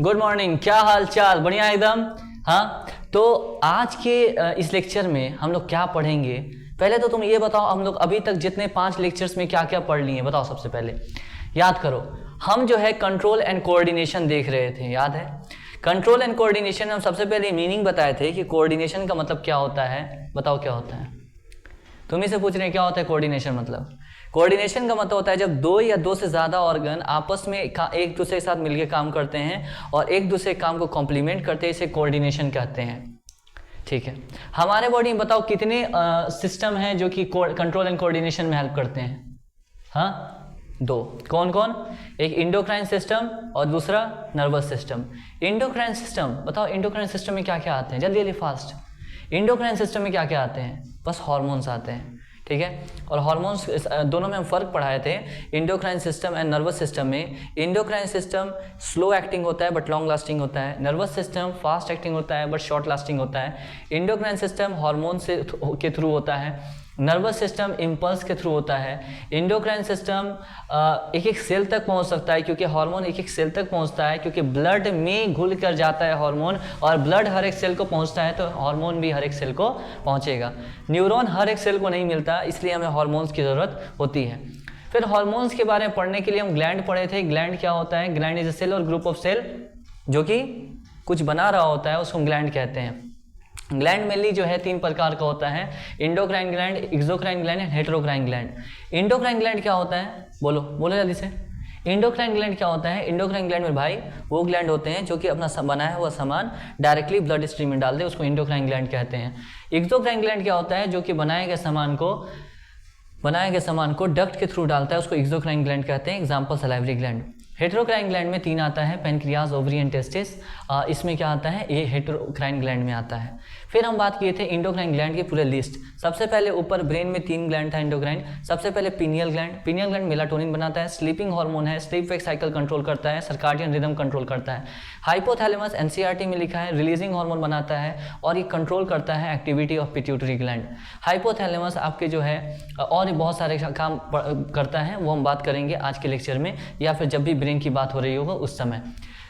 Good morning, क्या हाल चाल? बढ़िया एकदम। हाँ, तो आज के इस लेक्चर में हम लोग क्या पढ़ेंगे? पहले तो तुम ये बताओ, हम लोग अभी तक जितने 5 लेक्चर्स में क्या क्या पढ़ लिए बताओ। सबसे पहले याद करो, हम जो है कंट्रोल एंड कोऑर्डिनेशन देख रहे थे, याद है? कंट्रोल एंड कोऑर्डिनेशन में हम सबसे पहले मीनिंग बताए थे कि कोऑर्डिनेशन का मतलब क्या होता है। बताओ क्या होता है? तुम ही से पूछ रहे हैं क्या होता है कोऑर्डिनेशन मतलब? कोऑर्डिनेशन का मतलब होता है जब 2 या 2 से ज़्यादा ऑर्गन आपस में एक दूसरे के साथ मिलकर काम करते हैं और एक दूसरे काम को कॉम्प्लीमेंट करते हैं, इसे कोऑर्डिनेशन कहते हैं। ठीक है, हमारे बॉडी में बताओ कितने सिस्टम हैं जो कि कंट्रोल एंड कोऑर्डिनेशन में हेल्प करते हैं? हाँ, 2। कौन कौन? एक इंडोक्राइन सिस्टम और दूसरा नर्वस सिस्टम। इंडोक्राइन सिस्टम बताओ, इंडोक्राइन सिस्टम में क्या क्या आते हैं? जल्दी जल्दी फास्ट। इंडोक्राइन सिस्टम में क्या क्या आते हैं? बस हार्मोन्स आते हैं, ठीक है। और हार्मोन्स दोनों में हम फर्क पढ़ाए थे, endocrine system and nervous system में। इंडोक्राइन सिस्टम स्लो एक्टिंग होता है बट लॉन्ग लास्टिंग होता है। नर्वस सिस्टम फास्ट एक्टिंग होता है बट शॉर्ट लास्टिंग होता है। इंडोक्राइन सिस्टम हार्मोन के थ्रू होता है, नर्वस सिस्टम इम्पल्स के थ्रू होता है। इंडोक्राइन सिस्टम एक एक सेल तक पहुंच सकता है क्योंकि हार्मोन एक एक सेल तक पहुंचता है, क्योंकि ब्लड में घुल कर जाता है हार्मोन, और ब्लड हर एक सेल को पहुंचता है तो हार्मोन भी हर एक सेल को पहुंचेगा। न्यूरॉन हर एक सेल को नहीं मिलता, इसलिए हमें हार्मोन्स की ज़रूरत होती है। फिर हार्मोन्स के बारे में पढ़ने के लिए हम ग्लैंड पढ़े थे। ग्लैंड क्या होता है? ग्लैंड इज ए सेल और ग्रुप ऑफ सेल जो कि कुछ बना रहा होता है, उसको ग्लैंड कहते हैं। ग्लैंड मेनली जो है 3 प्रकार का होता है, endocrine gland, exocrine gland and heterocrine gland. Endocrine gland क्या होता है? बोलो बोलो जल्दी से। इंडोक्राइन ग्लैंड क्या होता है? इंडोक्राइन ग्लैंड में भाई वो ग्लैंड होते हैं जो कि अपना बनाया हुआ सामान डायरेक्टली ब्लड स्ट्रीम में डाल दे, उसको इंडोक्राइन ग्लैंड कहते हैं। एक्सोक्राइन ग्लैंड क्या होता है? जो कि बनाए गए सामान को डक्ट के थ्रू डालता है, उसको एक्सोक्राइन ग्लैंड कहते हैं। Example salivary gland. Heterocrine gland में 3 आता है, पेनक्रियाज, ओवरी एंड टेस्टिस। इसमें क्या आता है? ये हेटेरोक्राइन ग्लैंड में आता है। फिर हम बात किए थे इंडोक्राइन ग्लैंड की पूरे लिस्ट। सबसे पहले ऊपर ब्रेन में 3 ग्लैंड था इंडोक्राइन। सबसे पहले pineal gland. Pineal gland melatonin बनाता है, स्लीपिंग हार्मोन है, स्लीप वेक साइकिल कंट्रोल करता है, सर्काडियन रिदम कंट्रोल करता है। हाइपोथैलेमस एनसीईआरटी में लिखा है, रिलीजिंग हार्मोन बनाता है और ये कंट्रोल करता है activity of pituitary gland. Hypothalamus आपके जो है और बहुत सारे काम करता है, वो हम बात करेंगे आज के लेक्चर में, या फिर जब भी ब्रेन की बात हो रही होगा उस समय।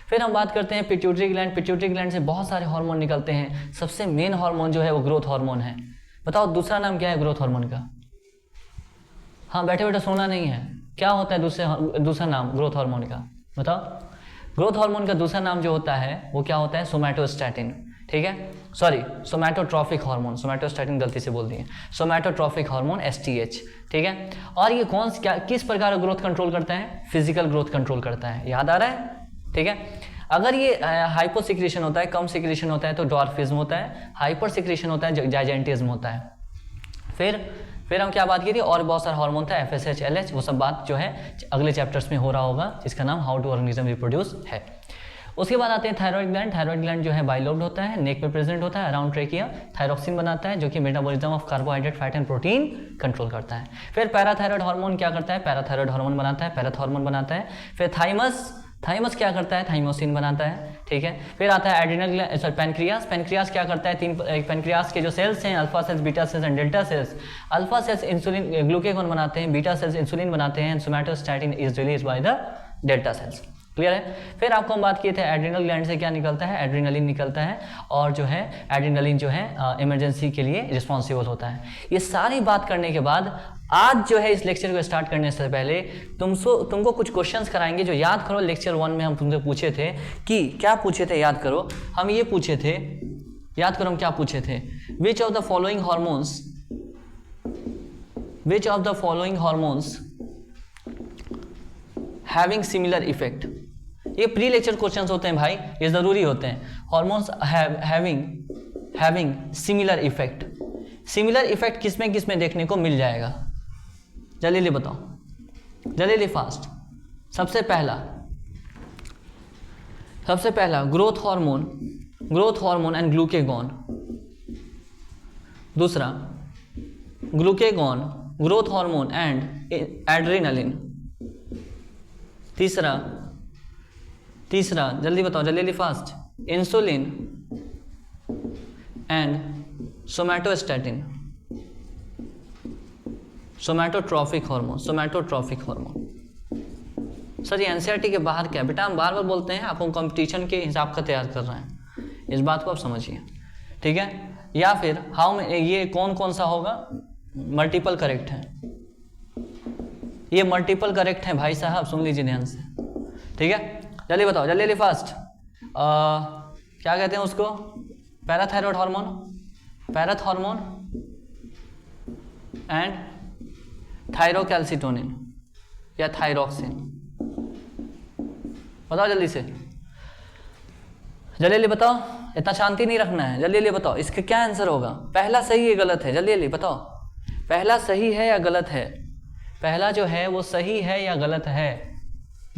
फिर हम बात करते हैं पिट्यूटरी ग्लैंड। पिट्यूटरी ग्लैंड से बहुत सारे हार्मोन निकलते हैं। सबसे मेन हार्मोन जो है वो ग्रोथ हार्मोन है। बताओ दूसरा नाम क्या है ग्रोथ हार्मोन का? हाँ, बैठे बैठे सोना नहीं है। क्या होता है दूसरा नाम ग्रोथ हार्मोन का? बताओ। ग्रोथ हार्मोन का दूसरा नाम जो होता है वो क्या होता है? सोमैटोस्टैटिन। ठीक है, सॉरी, सोमैटोट्रॉफिक हार्मोन। सोमैटोस्टैटिन गलती से बोल दिए, सोमैटोट्रॉफिक हार्मोन STH। ठीक है, और ये किस प्रकार का ग्रोथ कंट्रोल करता है? फिजिकल ग्रोथ कंट्रोल करता है। याद आ रहा है? ठीक है, अगर ये हाइपो सिक्रेशन होता है, कम सिक्रेशन होता है तो डॉर्फिज्म होता है, हाइपर सिक्रेशन होता है जाइजेंटिज्म होता है। फिर हम क्या बात की थी? और बहुत सारा हार्मोन था, FSH, LH, वो सब बात जो है अगले चैप्टर्स में हो रहा होगा, जिसका नाम हाउ टू ऑर्गेनिज्म रिप्रोड्यूस है। उसके बाद आते हैं थायराइड ग्लैंड। थायराइड ग्लैंड जो है बाइलोब्ड होता है, नेक में प्रेजेंट होता है, अराउंड ट्रेकिया। थायरोक्सिन बनाता है जो कि metabolism of carbohydrate, fat and protein control करता है। फिर पैराथायराइड हार्मोन क्या करता है? पैराथायराइड हार्मोन बनाता है, पैराथॉर्मोन बनाता है। फिर थाइमस क्या करता है? थाइमोसिन बनाता है। ठीक है, फिर आता है एड्रिनल पैनक्रियास। पैनक्रियास क्या करता है? 3 पैनक्रियास के जो सेल्स हैं, alpha cells, beta cells and delta sales. Alpha cells insulin glucagon बनाते हैं, बीटा सेल्स इंसुलिन बनाते हैं, somatostatin is released by the delta sales. Clear है? फिर आपको हम बात किए थे एड्रिनल ग्लैंड से क्या निकलता है? एड्रिनलिन निकलता है, और जो है एड्रिनलिन जो है इमरजेंसी के लिए रिस्पॉन्सिबल होता है। ये सारी बात करने के बाद आज जो है इस लेक्चर को स्टार्ट करने से पहले तुमको कुछ क्वेश्चंस कराएंगे जो याद करो लेक्चर 1 में हम तुमसे पूछे थे कि क्या पूछे थे? याद करो, हम ये पूछे थे, याद करो हम क्या पूछे थे? Which of the following hormones having similar effect. ये प्री लेक्चर क्वेश्चंस होते हैं भाई, ये जरूरी होते हैं। Hormones having similar effect. Similar effect किसमें देखने को मिल जाएगा? जल्दी बताओ, जल्दी फास्ट। सबसे पहला ग्रोथ हार्मोन एंड ग्लूकेगॉन। दूसरा glucagon, growth hormone and adrenaline. तीसरा जल्दी बताओ, जल्दी fast, insulin and somatostatin, somatotrophic hormone. Sir ये एनसीईआरटी के बाहर क्या बेटा, हम बार बार बोलते हैं आपको कंपटीशन के हिसाब का तैयार कर रहे हैं, इस बात को आप समझिए, ठीक है। या फिर हाउ में ये कौन कौन सा होगा, मल्टीपल करेक्ट है, ये मल्टीपल करेक्ट है भाई साहब, सुन लीजिए ध्यान से, ठीक है। जल्दी बताओ, जल्दी फास्ट, क्या कहते हैं उसको, parathyroid hormone, parathormone and thyrocalcitonin या थायरोक्सिन, बताओ जल्दी से, जल्दी जल्दी बताओ, इतना शांति नहीं रखना है, जल्दी जल्दी बताओ इसका क्या आंसर होगा। पहला सही है गलत है, जल्दी जल्दी बताओ, पहला सही है या गलत है, पहला जो है वो सही है या गलत है,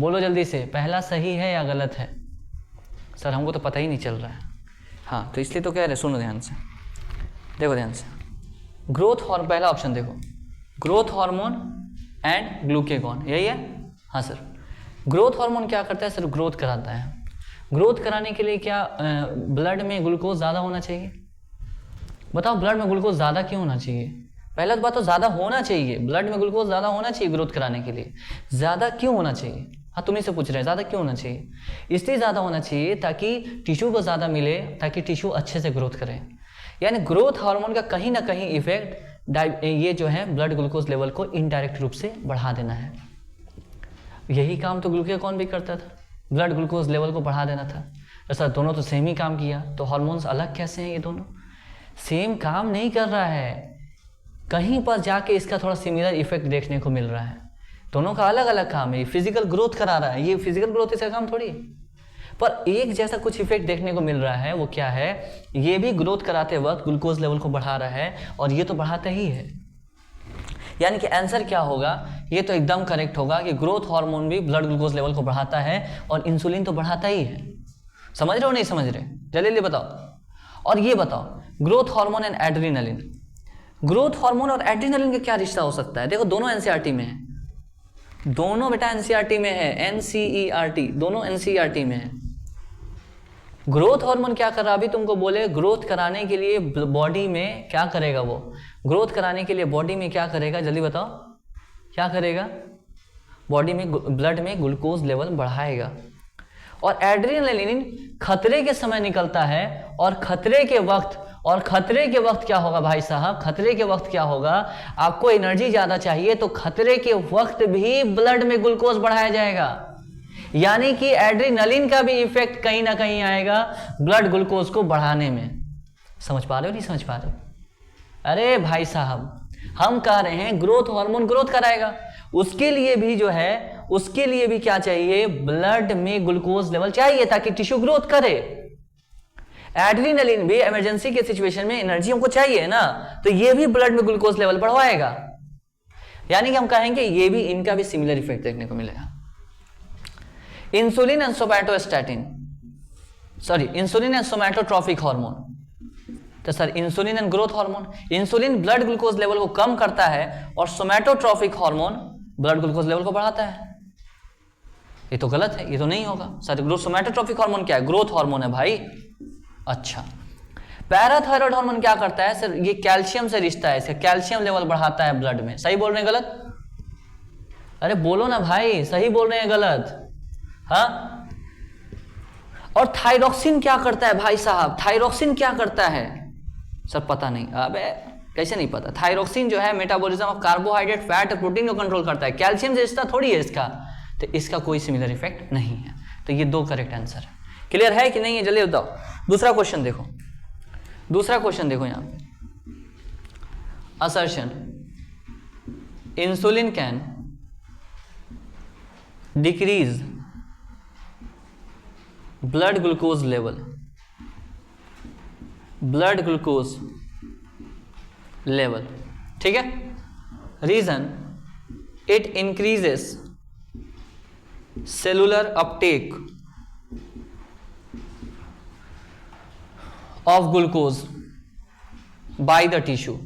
बोलो जल्दी से, पहला सही है या गलत है। सर हमको तो पता ही नहीं चल रहा है, हाँ तो इसलिए तो कह रहे, सुनो ध्यान से, देखो ध्यान से, ग्रोथ हार्मोन, पहला ऑप्शन देखो, ग्रोथ हार्मोन एंड ग्लूकेगॉन, यही है, हाँ सर। ग्रोथ हार्मोन क्या करता है सर, ग्रोथ कराता है। ग्रोथ कराने के लिए क्या ब्लड में ग्लूकोज ज़्यादा होना चाहिए, बताओ ब्लड में ग्लूकोज ज़्यादा क्यों होना चाहिए, पहला तो बात तो ज़्यादा होना चाहिए, ब्लड में ग्लूकोज ज़्यादा होना चाहिए ग्रोथ कराने के लिए, ज़्यादा क्यों होना चाहिए, हाँ तुम्ही से पूछ रहे हैं ज़्यादा क्यों होना चाहिए, इसलिए ज़्यादा होना चाहिए ताकि टिश्यू को ज़्यादा मिले, ताकि टिश्यू अच्छे से ग्रोथ करे। यानी ग्रोथ हार्मोन का कहीं ना कहीं इफेक्ट ये जो है ब्लड ग्लूकोज लेवल को इनडायरेक्ट रूप से बढ़ा देना है। यही काम तो ग्लूकेगॉन भी करता था, ब्लड ग्लूकोज लेवल को बढ़ा देना था। तो सर दोनों तो सेम ही काम किया, तो हार्मोन्स अलग कैसे हैं, ये दोनों सेम काम नहीं कर रहा है, कहीं पर जाके इसका थोड़ा सिमिलर इफेक्ट देखने को मिल रहा है, दोनों का अलग अलग काम है। फिजिकल ग्रोथ करा रहा है, ये फिजिकल ग्रोथ इसका काम थोड़ी है, पर एक जैसा कुछ इफेक्ट देखने को मिल रहा है। वो क्या है, ये भी ग्रोथ कराते वक्त ग्लूकोज लेवल को बढ़ा रहा है और ये तो बढ़ाता ही है। यानी कि आंसर क्या होगा, ये तो एकदम करेक्ट होगा कि ग्रोथ हार्मोन भी ब्लड ग्लूकोज लेवल को बढ़ाता है और इंसुलिन तो बढ़ाता ही है। समझ रहे हो नहीं समझ रहे, जल्दी बताओ। और ये बताओ, growth hormone and adrenaline, growth hormone और एड्रेनालिन का क्या रिश्ता हो सकता है। देखो दोनों एनसीईआरटी में है, दोनों बेटा एनसीईआरटी में है, एनसीईआरटी दोनों एनसीईआरटी में है। ग्रोथ हार्मोन क्या कर रहा, अभी तुमको बोले ग्रोथ कराने के लिए बॉडी में क्या करेगा, वो ग्रोथ कराने के लिए बॉडी में क्या करेगा, जल्दी बताओ क्या करेगा, बॉडी में ब्लड में ग्लूकोज लेवल बढ़ाएगा। और एड्रेनालिन खतरे के समय निकलता है, और खतरे के वक्त क्या होगा भाई साहब, खतरे के वक्त क्या होगा, आपको एनर्जी ज्यादा चाहिए तो खतरे के वक्त भी ब्लड में ग्लूकोज बढ़ाया जाएगा। यानी कि एड्रेनालिन का भी इफेक्ट कहीं ना कहीं आएगा ब्लड ग्लूकोज को बढ़ाने में। समझ पा रहे हो नहीं समझ पा रहे हो, अरे भाई साहब हम कह रहे हैं ग्रोथ हार्मोन ग्रोथ कराएगा, उसके लिए भी जो है, उसके लिए भी क्या चाहिए, ब्लड में ग्लूकोज लेवल चाहिए ताकि टिश्यू ग्रोथ करे। एड्रेनालिन भी इमरजेंसी के सिचुएशन में एनर्जी हमको चाहिए ना, तो ये भी ब्लड में ग्लूकोज लेवल बढ़वाएगा। यानी कि हम कहेंगे ये भी, इनका भी सिमिलर इफेक्ट देखने को मिलेगा। Insulin and somatostatin, sorry insulin and somatotrophic hormone, तो sir insulin and growth hormone, insulin blood glucose level को कम करता है और somatotrophic hormone blood glucose level को बढ़ाता है। ये तो गलत है, ये तो नहीं होगा सर। सोमैटोट्रॉफिक हार्मोन क्या है, ग्रोथ हार्मोन है भाई। अच्छा, पैराथायरॉयड हार्मोन क्या करता है सर, ये कैल्शियम से रिश्ता है, इसका कैल्शियम लेवल बढ़ाता है ब्लड में। सही बोल रहे हैं गलत, अरे बोलो ना भाई, सही बोल रहे हैं गलत, हाँ। और थायरोक्सिन क्या करता है भाई साहब, थायरोक्सिन क्या करता है सर, पता नहीं, अबे कैसे नहीं पता। थायरोक्सिन जो है मेटाबॉलिज्म ऑफ कार्बोहाइड्रेट, फैट और प्रोटीन को कंट्रोल करता है, कैल्शियम से रिश्ता थोड़ी है इसका, तो इसका कोई सिमिलर इफेक्ट नहीं है। तो ये दो करेक्ट आंसर है। क्लियर है कि नहीं है, जल्दी बताओ। दूसरा क्वेश्चन देखो, दूसरा क्वेश्चन देखो यहाँ पे, assertion insulin can decrease blood glucose level, blood glucose level, ठीक है। Reason, it increases cellular uptake of glucose by the tissue,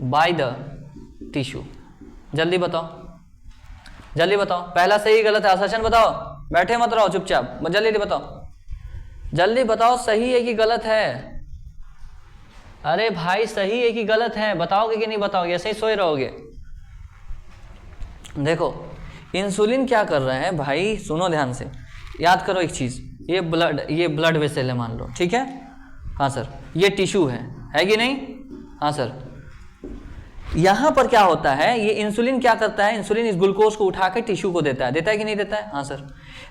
by the tissue। जल्दी बताओ, जल्दी बताओ, पहला सही गलत है, असर्शन बताओ, बैठे मत रहो चुपचाप, जल्दी बताओ, जल्दी बताओ सही है कि गलत है। अरे भाई सही है कि गलत है, बताओगे कि नहीं बताओगे, ऐसे ही सोए रहोगे। देखो इंसुलिन क्या कर रहा है भाई, सुनो ध्यान से, याद करो एक चीज़, ये ब्लड वेसल है मान लो, ठीक है, हाँ सर, ये टिश्यू है कि नहीं, हाँ सर। यहाँ पर क्या होता है, ये इंसुलिन क्या करता है, इंसुलिन इस ग्लूकोज को उठा के टिश्यू को देता है कि नहीं देता है, हाँ सर।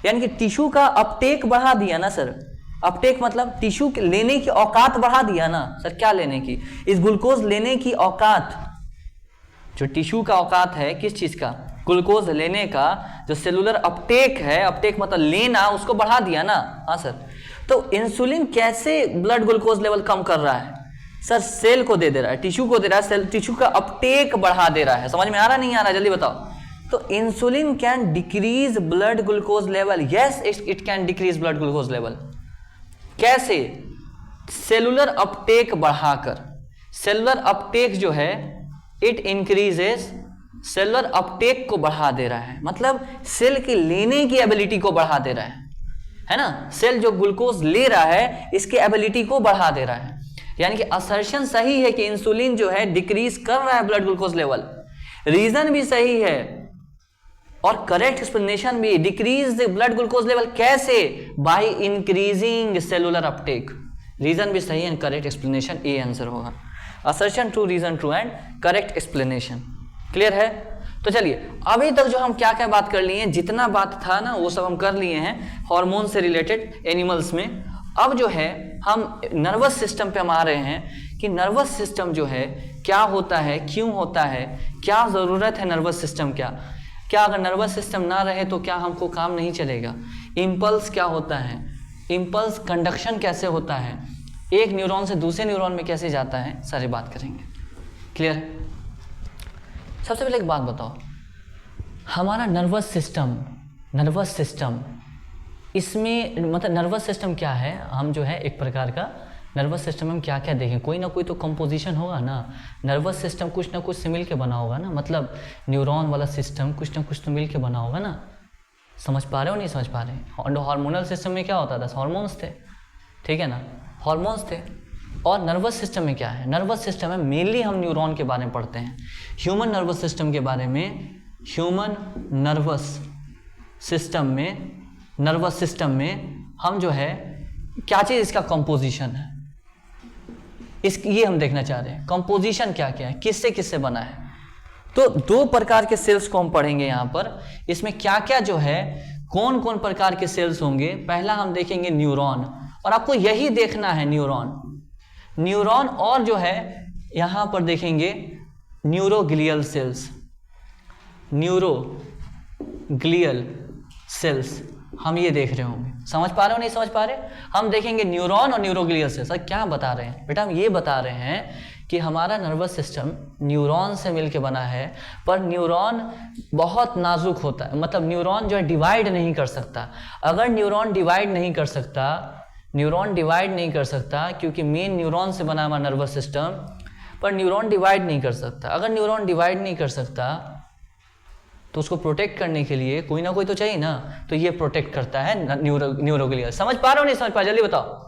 यानी कि टिश्यू का अपटेक बढ़ा दिया ना सर, अपटेक मतलब टिश्यू लेने की औकात बढ़ा दिया ना सर, क्या लेने की, इस ग्लूकोज लेने की औकात, जो टिश्यू का औकात है किस चीज का, ग्लूकोज लेने का, जो सेलुलर अपटेक है, अपटेक मतलब लेना, उसको बढ़ा दिया ना, हाँ सर। तो इंसुलिन कैसे ब्लड ग्लूकोज लेवल कम कर रहा है सर, सेल को दे रहा है, टिश्यू को दे रहा है, सेल टिश्यू का अपटेक बढ़ा दे रहा है, समझ में आ रहा नहीं आ रहा, जल्दी बताओ। तो insulin can decrease blood glucose level, yes it can decrease blood glucose level, कैसे, सेलुलर अपटेक बढ़ाकर, सेलुलर अपटेक जो है इट इंक्रीजेस, सेलुलर अपटेक को बढ़ा दे रहा है, मतलब सेल की लेने की एबिलिटी को बढ़ा दे रहा है ना, सेल जो ग्लूकोज ले रहा है इसकी एबिलिटी को बढ़ा दे रहा है। यानी कि असर्शन सही है कि इंसुलिन जो है डिक्रीज कर रहा है ब्लड ग्लूकोज लेवल, रीजन भी सही है और करेक्ट एक्सप्लेनेशन भी, डिक्रीज ब्लड ग्लूकोज लेवल कैसे, by increasing cellular uptake, reason भी सही and correct explanation A answer होगा, assertion true, reason true and correct explanation. Clear है? तो चलिए अभी तक जो हम क्या क्या बात कर लिए हैं, जितना बात था ना वो सब हम कर लिए हैं हार्मोन से रिलेटेड एनिमल्स में। अब जो है हम नर्वस सिस्टम पे हम आ रहे हैं कि नर्वस सिस्टम जो है क्या होता है, क्यों होता है, क्या ज़रूरत है नर्वस सिस्टम, क्या अगर नर्वस सिस्टम ना रहे तो क्या हमको काम नहीं चलेगा, इम्पल्स क्या होता है, इम्पल्स कंडक्शन कैसे होता है, एक न्यूरॉन से दूसरे न्यूरॉन में कैसे जाता है, सारी बात करेंगे। क्लियर? सबसे पहले एक बात बताओ, हमारा नर्वस सिस्टम इसमें मतलब नर्वस सिस्टम क्या है, हम जो है एक प्रकार का नर्वस सिस्टम में क्या क्या देखें, कोई ना कोई तो कंपोजिशन होगा ना, नर्वस सिस्टम कुछ ना कुछ से मिल के बना होगा ना, मतलब न्यूरॉन वाला सिस्टम कुछ ना कुछ तो मिल के बना होगा ना, समझ पा रहे हो नहीं समझ पा रहे? हार्मोनल सिस्टम में क्या होता था, हार्मोन्स थे, ठीक है ना, हार्मोन्स थे। और नर्वस सिस्टम में क्या है, नर्वस सिस्टम में मेनली हम न्यूरॉन के बारे में पढ़ते हैं, ह्यूमन नर्वस सिस्टम के बारे में, ह्यूमन नर्वस सिस्टम में हम जो है क्या चीज़ इसका कंपोजिशन है, ये हम देखना चाह रहे हैं, कंपोजिशन क्या क्या है, किससे किससे बना है। तो दो प्रकार के सेल्स को हम पढ़ेंगे यहाँ पर, इसमें क्या क्या जो है कौन कौन प्रकार के सेल्स होंगे। पहला हम देखेंगे न्यूरॉन, और आपको यही देखना है न्यूरॉन, और जो है यहाँ पर देखेंगे न्यूरोग्लियल सेल्स, हम ये देख रहे होंगे, समझ पा रहे हो नहीं समझ पा रहे? हम देखेंगे न्यूरॉन और न्यूरोग्लियल सेल्स। सर क्या बता रहे हैं बेटा, हम ये बता रहे हैं कि हमारा नर्वस सिस्टम न्यूरॉन से मिलके बना है, पर न्यूरॉन बहुत नाजुक होता है, मतलब न्यूरॉन जो है डिवाइड नहीं कर सकता। अगर न्यूरॉन डिवाइड नहीं कर सकता क्योंकि मेन न्यूरॉन से बना हुआ नर्वस सिस्टम, पर न्यूरॉन डिवाइड नहीं कर सकता। अगर न्यूरॉन डिवाइड नहीं कर सकता तो उसको प्रोटेक्ट करने के लिए कोई ना कोई तो चाहिए ना, तो ये प्रोटेक्ट करता है न्यूरोग्लियल। समझ पा रहे हो नहीं समझ पा, जल्दी बताओ।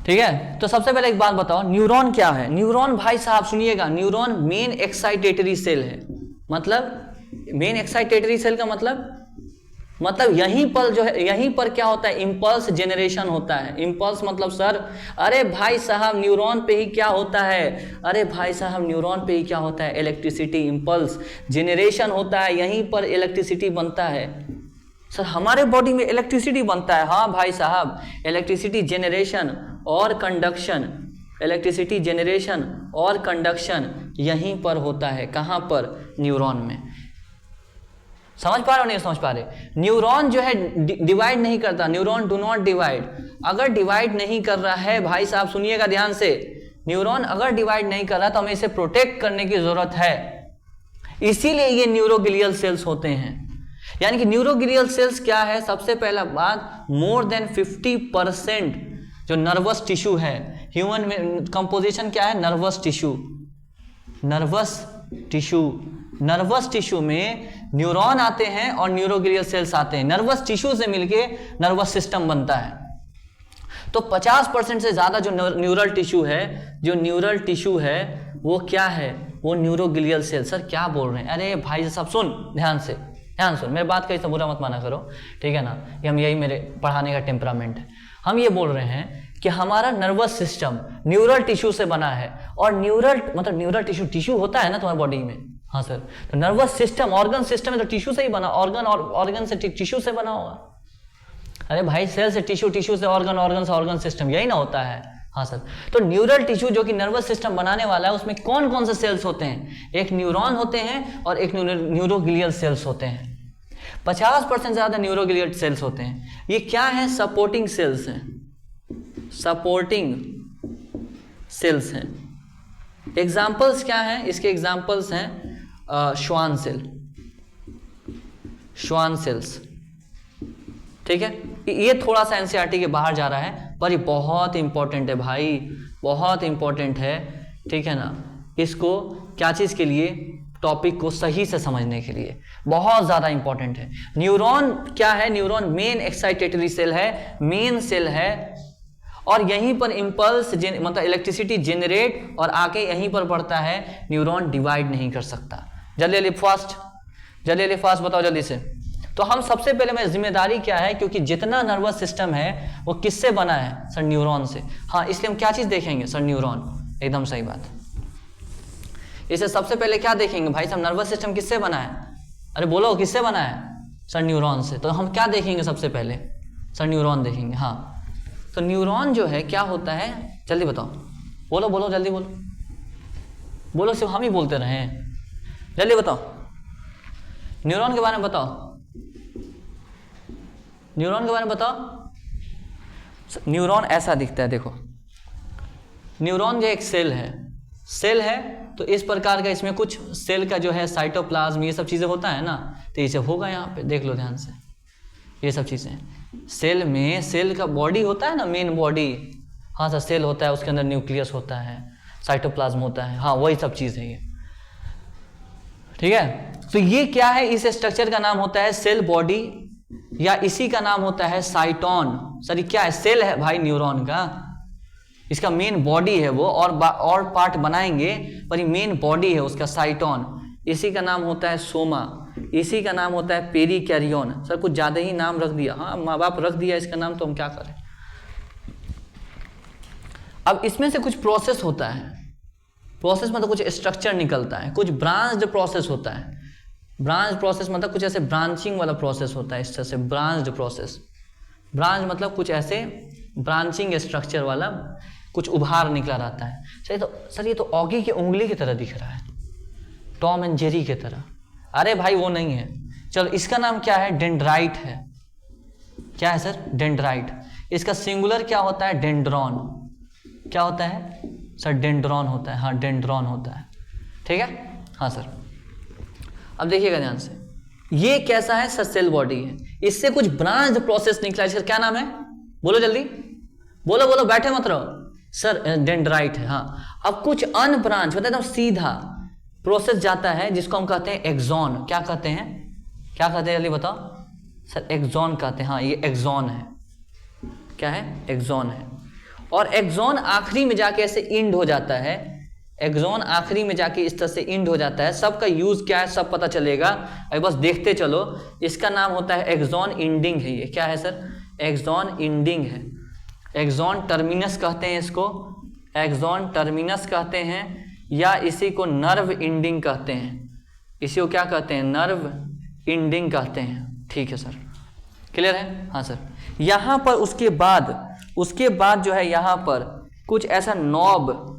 ठीक है, तो सबसे पहले एक बात बताओ, न्यूरॉन क्या है? न्यूरॉन भाई साहब सुनिएगा, न्यूरॉन मेन एक्साइटेटरी सेल है। मतलब मेन एक्साइटेटरी सेल का मतलब यहीं पर क्या होता है, इंपल्स जनरेशन होता है। इंपल्स मतलब सर, अरे भाई साहब न्यूरॉन पे ही क्या होता है, इलेक्ट्रिसिटी, इंपल्स जनरेशन होता है, यहीं पर इलेक्ट्रिसिटी बनता है। सर हमारे बॉडी में इलेक्ट्रिसिटी बनता है? हाँ भाई साहब, इलेक्ट्रिसिटी जनरेशन और कंडक्शन यहीं पर होता है। कहाँ पर? न्यूरॉन में। समझ पा रहे हो नहीं समझ पा रहे? न्यूरॉन जो है डिवाइड नहीं करता, न्यूरॉन डू नॉट डिवाइड। अगर डिवाइड नहीं कर रहा है भाई साहब सुनिएगा ध्यान से, न्यूरॉन अगर डिवाइड नहीं कर रहा तो हमें इसे प्रोटेक्ट करने की जरूरत है, इसीलिए ये न्यूरोग्लियल सेल्स होते हैं। यानी कि न्यूरोग्लियल सेल्स क्या है? सबसे पहला बात, मोर देन 50% जो नर्वस टिश्यू है ह्यूमन में, कंपोजिशन क्या है? नर्वस टिश्यू में न्यूरॉन आते हैं और न्यूरोग्लियल सेल्स आते हैं। नर्वस टिश्यू से मिलके नर्वस सिस्टम बनता है। तो 50% से ज्यादा जो न्यूरल टिश्यू है वो क्या है? वो न्यूरोग्लियल सेल। सर क्या बोल रहे हैं? अरे भाई सब सुन, ध्यान सुन, मेरी बात का इससे बुरा मत माना करो, ठीक है ना, ये हम यही मेरे पढ़ाने का टेम्परामेंट है। हम ये बोल रहे हैं कि हमारा नर्वस सिस्टम न्यूरल टिश्यू से बना है, और न्यूरल टिश्यू होता है ना तुम्हारी बॉडी में। हाँ सर, तो नर्वस सिस्टम ऑर्गन सिस्टम है तो टिश्यू से ही बना, ऑर्गन से टिश्यू से बना होगा। अरे भाई सेल से टिश्यू, टिश्यू से ऑर्गन, ऑर्गन से ऑर्गन सिस्टम, यही ना होता है। हाँ सर, तो न्यूरल टिश्यू जो कि नर्वस सिस्टम बनाने वाला है, उसमें कौन कौन से सेल्स होते हैं? एक न्यूरॉन होते हैं और एक न्यूरोग्लियल सेल्स होते हैं। 50% ज्यादा न्यूरोग्लियल सेल्स होते हैं। ये क्या है? सपोर्टिंग सेल्स हैं, सपोर्टिंग सेल्स हैं। एग्जाम्पल्स क्या हैं इसके? एग्जाम्पल्स हैं श्वान सेल, श्वान सेल्स, ठीक है। ये थोड़ा सा एनसीईआरटी के बाहर जा रहा है, पर ये बहुत इंपॉर्टेंट है भाई, बहुत इंपॉर्टेंट है, ठीक है ना। इसको क्या चीज़ के लिए? टॉपिक को सही से समझने के लिए बहुत ज़्यादा इंपॉर्टेंट है। न्यूरॉन क्या है? न्यूरॉन मेन एक्साइटेटरी सेल है, मेन सेल है, और यहीं पर इम्पल्स मतलब इलेक्ट्रिसिटी जनरेट और आके यहीं पर पड़ता है। न्यूरॉन डिवाइड नहीं कर सकता। जल्दी फास्ट बताओ जल्दी से। तो हम सबसे पहले में जिम्मेदारी क्या है, क्योंकि जितना नर्वस सिस्टम है वो किससे बना है? सर न्यूरॉन से। हाँ, इसलिए हम क्या चीज़ देखेंगे? सर न्यूरॉन, एकदम सही बात। इसे सबसे पहले क्या देखेंगे भाई साहब? नर्वस सिस्टम किससे बना है? अरे बोलो किससे बना है? सर न्यूरॉन से। तो हम क्या देखेंगे सबसे पहले? सर न्यूरॉन देखेंगे। हाँ, तो न्यूरॉन जो है क्या होता है? जल्दी बताओ, बोलो जल्दी बोलो, सिर्फ हम ही बोलते रहे हैं। जल्दी बताओ, न्यूरॉन के बारे में बताओ, न्यूरॉन के बारे में बताओ। न्यूरॉन ऐसा दिखता है, देखो न्यूरॉन जो एक सेल है, तो इस प्रकार का इसमें कुछ सेल का जो है साइटोप्लाज्म, ये सब चीज़ें होता है ना, तो ये सब होगा यहाँ पे, देख लो ध्यान से। ये सब चीज़ें सेल में, सेल का बॉडी होता है ना, मेन बॉडी। हाँ सर, सेल होता है, उसके अंदर न्यूक्लियस होता है, साइटोप्लाज्म होता है, हाँ वही सब चीज़ है ये, ठीक है। तो ये क्या है? इस स्ट्रक्चर का नाम होता है सेल बॉडी, या इसी का नाम होता है साइटोन। सर ये क्या है? सेल है भाई न्यूरॉन का, इसका मेन बॉडी है वो, और पार्ट बनाएंगे, पर ये मेन बॉडी है उसका, साइटोन। इसी का नाम होता है सोमा, इसी का नाम होता है पेरिकैरियोन। सर कुछ ज़्यादा ही नाम रख दिया, हाँ माँ बाप रख दिया इसका नाम, तो हम क्या करें। अब इसमें से कुछ प्रोसेस होता है, प्रोसेस मतलब कुछ स्ट्रक्चर निकलता है, कुछ ब्रांच्ड प्रोसेस होता है। ब्रांच प्रोसेस मतलब कुछ ऐसे ब्रांचिंग वाला प्रोसेस होता है, इस तरह से ब्रांच्ड प्रोसेस। ब्रांच मतलब कुछ ऐसे ब्रांचिंग स्ट्रक्चर वाला कुछ उभार निकला रहता है। सही, तो सर ये तो ऑगी की उंगली की तरह दिख रहा है, टॉम एंड जेरी की तरह। अरे भाई वो नहीं है, चलो इसका नाम क्या है? डेंड्राइट है। क्या है सर? डेंड्राइट। इसका सिंगुलर क्या होता है? डेंड्रॉन। क्या होता है सर? डेंड्रॉन होता है, हाँ डेंड्रॉन होता है, ठीक है। हाँ सर, अब देखिएगा ध्यान से, ये कैसा है सर? सेल बॉडी है, इससे कुछ ब्रांच प्रोसेस निकला है, इसका क्या नाम है? बोलो जल्दी, बोलो, बैठे मत रहो। सर डेंड्राइट है, हाँ। अब कुछ अनब्रांच मतलब एकदम सीधा प्रोसेस जाता है, जिसको हम कहते हैं एक्सॉन। क्या कहते हैं जल्दी बताओ। सर एक्सॉन कहते हैं, हाँ ये एक्सॉन है। क्या है? एक्सॉन है। और एक्सॉन आखिरी में जाके ऐसे इंड हो जाता है, एक्सॉन आखिरी में जाके इस तरह से इंड हो जाता है। सबका यूज क्या है सब पता चलेगा, अभी बस देखते चलो। इसका नाम होता है एक्सॉन इंडिंग है। ये क्या है सर? एक्सॉन इंडिंग है। एक्सॉन टर्मिनस कहते हैं इसको, एक्सॉन टर्मिनस कहते हैं, या इसी को नर्व इंडिंग कहते हैं। इसी को क्या कहते हैं? नर्व इंडिंग कहते हैं, ठीक है सर, क्लियर है? हाँ सर। यहाँ पर उसके बाद जो है यहाँ पर कुछ ऐसा नॉब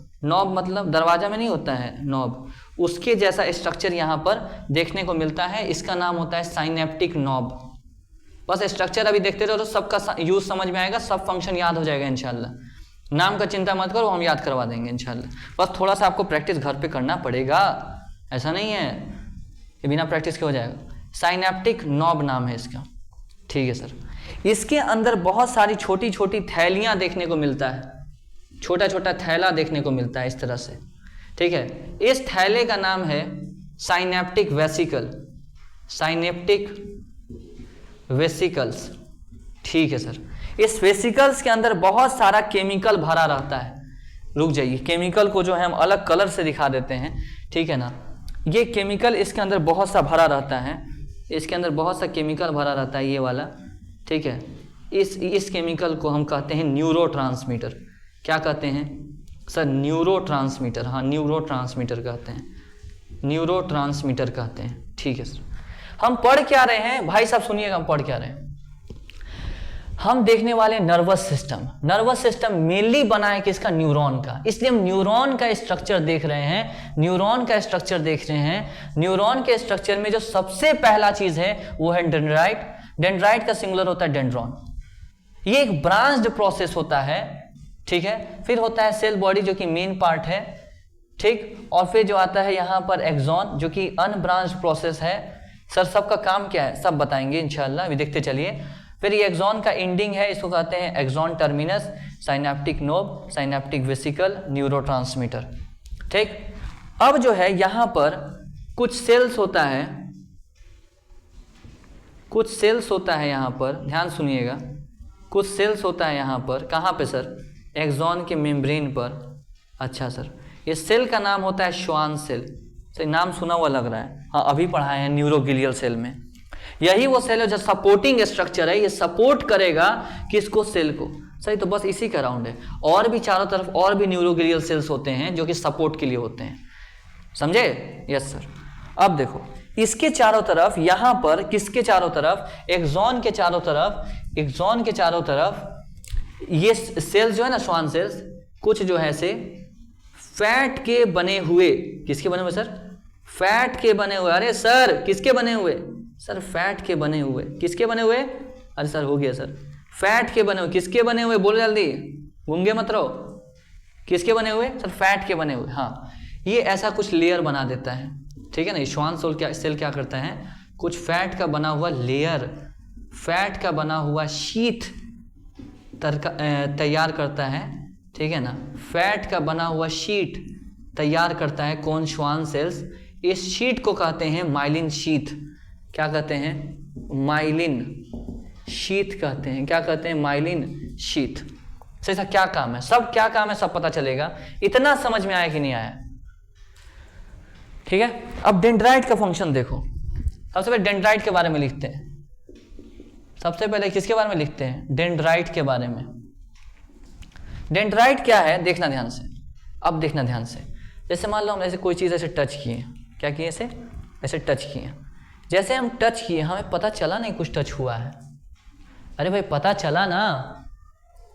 मतलब दरवाजा में नहीं होता है नॉब, उसके जैसा स्ट्रक्चर यहाँ पर देखने को मिलता है। इसका नाम होता है साइनेप्टिक नॉब। बस स्ट्रक्चर अभी देखते रहो तो सबका यूज समझ में आएगा, सब फंक्शन याद हो जाएगा इंशाल्लाह। नाम का चिंता मत करो, हम याद करवा देंगे इंशाल्लाह। बस थोड़ा सा आपको प्रैक्टिस घर पे करना पड़ेगा, ऐसा नहीं है ये बिना प्रैक्टिस के हो जाएगा। साइनेप्टिक नॉब नाम है इसका, ठीक है सर। इसके अंदर बहुत सारी छोटी छोटी थैलियाँ देखने को मिलता है, छोटा छोटा थैला देखने को मिलता है इस तरह से, ठीक है। इस थैले का नाम है साइनेप्टिक वेसिकल, साइनेप्टिक वेसिकल्स, ठीक है सर। इस वेसिकल्स के अंदर बहुत सारा केमिकल भरा रहता है। रुक जाइए, केमिकल को जो है हम अलग कलर से दिखा देते हैं, ठीक है ना। ये केमिकल इसके अंदर बहुत सा भरा रहता है, इसके अंदर बहुत सा केमिकल भरा रहता है, ये वाला, ठीक है। इस केमिकल को हम कहते हैं न्यूरोट्रांसमीटर। क्या कहते हैं सर? न्यूरोट्रांसमीटर। हाँ, न्यूरोट्रांसमीटर कहते हैं, न्यूरोट्रांसमीटर कहते हैं, ठीक है सर। हम पढ़ क्या रहे हैं भाई साहब, सुनिएगा हम पढ़ क्या रहे हैं। हम देखने वाले nervous system. Nervous system mainly बना है किसका? न्यूरॉन का। इसलिए हम न्यूरॉन का स्ट्रक्चर देख रहे हैं, न्यूरॉन का स्ट्रक्चर देख रहे हैं। न्यूरॉन के स्ट्रक्चर में जो सबसे पहला चीज है वो है डेंड्राइट। डेंड्राइट का सिंगुलर होता है डेंड्रॉन। ये एक ब्रांच्ड प्रोसेस होता है, ठीक है। फिर होता है सेल बॉडी जो कि मेन पार्ट है, ठीक। और फिर जो आता है यहाँ पर एक्सॉन जो कि अनब्रांच्ड प्रोसेस है। सर सबका काम क्या है सब बताएंगे इंशाल्लाह, अभी देखते चलिए। फिर ये एक्सॉन का एंडिंग है, इसको कहते हैं axon terminus, synaptic knob, synaptic vesicle, neurotransmitter, ठीक। अब जो है यहाँ पर कुछ सेल्स होता है, कुछ सेल्स होता है यहाँ पर, ध्यान सुनिएगा। कुछ सेल्स होता है यहाँ पर, कहाँ पे सर? एक्सॉन के मेम्ब्रेन पर। अच्छा सर, ये सेल का नाम होता है श्वान सेल। सही नाम सुना हुआ लग रहा है, हाँ अभी पढ़ाए हैं न्यूरोग्लियल सेल में। यही वो सेल है जो सपोर्टिंग स्ट्रक्चर है, ये सपोर्ट करेगा किसको? सेल को। सही, तो बस इसी का राउंड है। और भी चारों तरफ और भी न्यूरोग्लियल सेल्स होते हैं जो कि सपोर्ट के लिए होते हैं, समझे? Yes sir. अब देखो इसके चारों तरफ, यहां पर किसके चारों तरफ? एक्सॉन के चारों तरफ, एक्सॉन के चारों तरफ ये सेल्स जो है ना, श्वान सेल्स, कुछ जो है से फैट के बने हुए, किसके बने हुए सर? फैट के बने हुए। अरे सर किसके बने हुए? सर फैट के बने हुए। किसके बने हुए? अरे सर हो गया सर, फैट के बने हुए। किसके बने हुए? बोलो जल्दी, गूंगे मत रहो। किसके बने हुए? सर फैट के बने हुए। हाँ, ये ऐसा कुछ लेयर बना देता है, ठीक है ना। श्वान सेल क्या करता है? कुछ फैट का बना हुआ लेयर, फैट का बना हुआ शीट तैयार करता है, ठीक है ना। फैट का बना हुआ शीट तैयार करता है कौन? Schwann cells. इस शीट को कहते हैं माइलिन शीथ। क्या कहते हैं? माइलिन शीथ कहते हैं। क्या कहते हैं? Myelin sheath. सही सा क्या काम है? सब क्या काम है सब पता चलेगा। इतना समझ में आया कि नहीं आया? ठीक है। अब डेंड्राइट का फंक्शन देखो। सबसे पहले डेंड्राइट के बारे में लिखते हैं। सबसे पहले किसके बारे में लिखते हैं? डेंड्राइट के बारे में। डेंड्राइट क्या है देखना ध्यान से। अब देखना ध्यान से, जैसे मान लो हम ऐसे कोई चीज़ ऐसे टच किए, क्या किए? ऐसे टच किए। जैसे हम टच किए, हमें पता चला नहीं कुछ टच हुआ है। अरे भाई पता चला ना,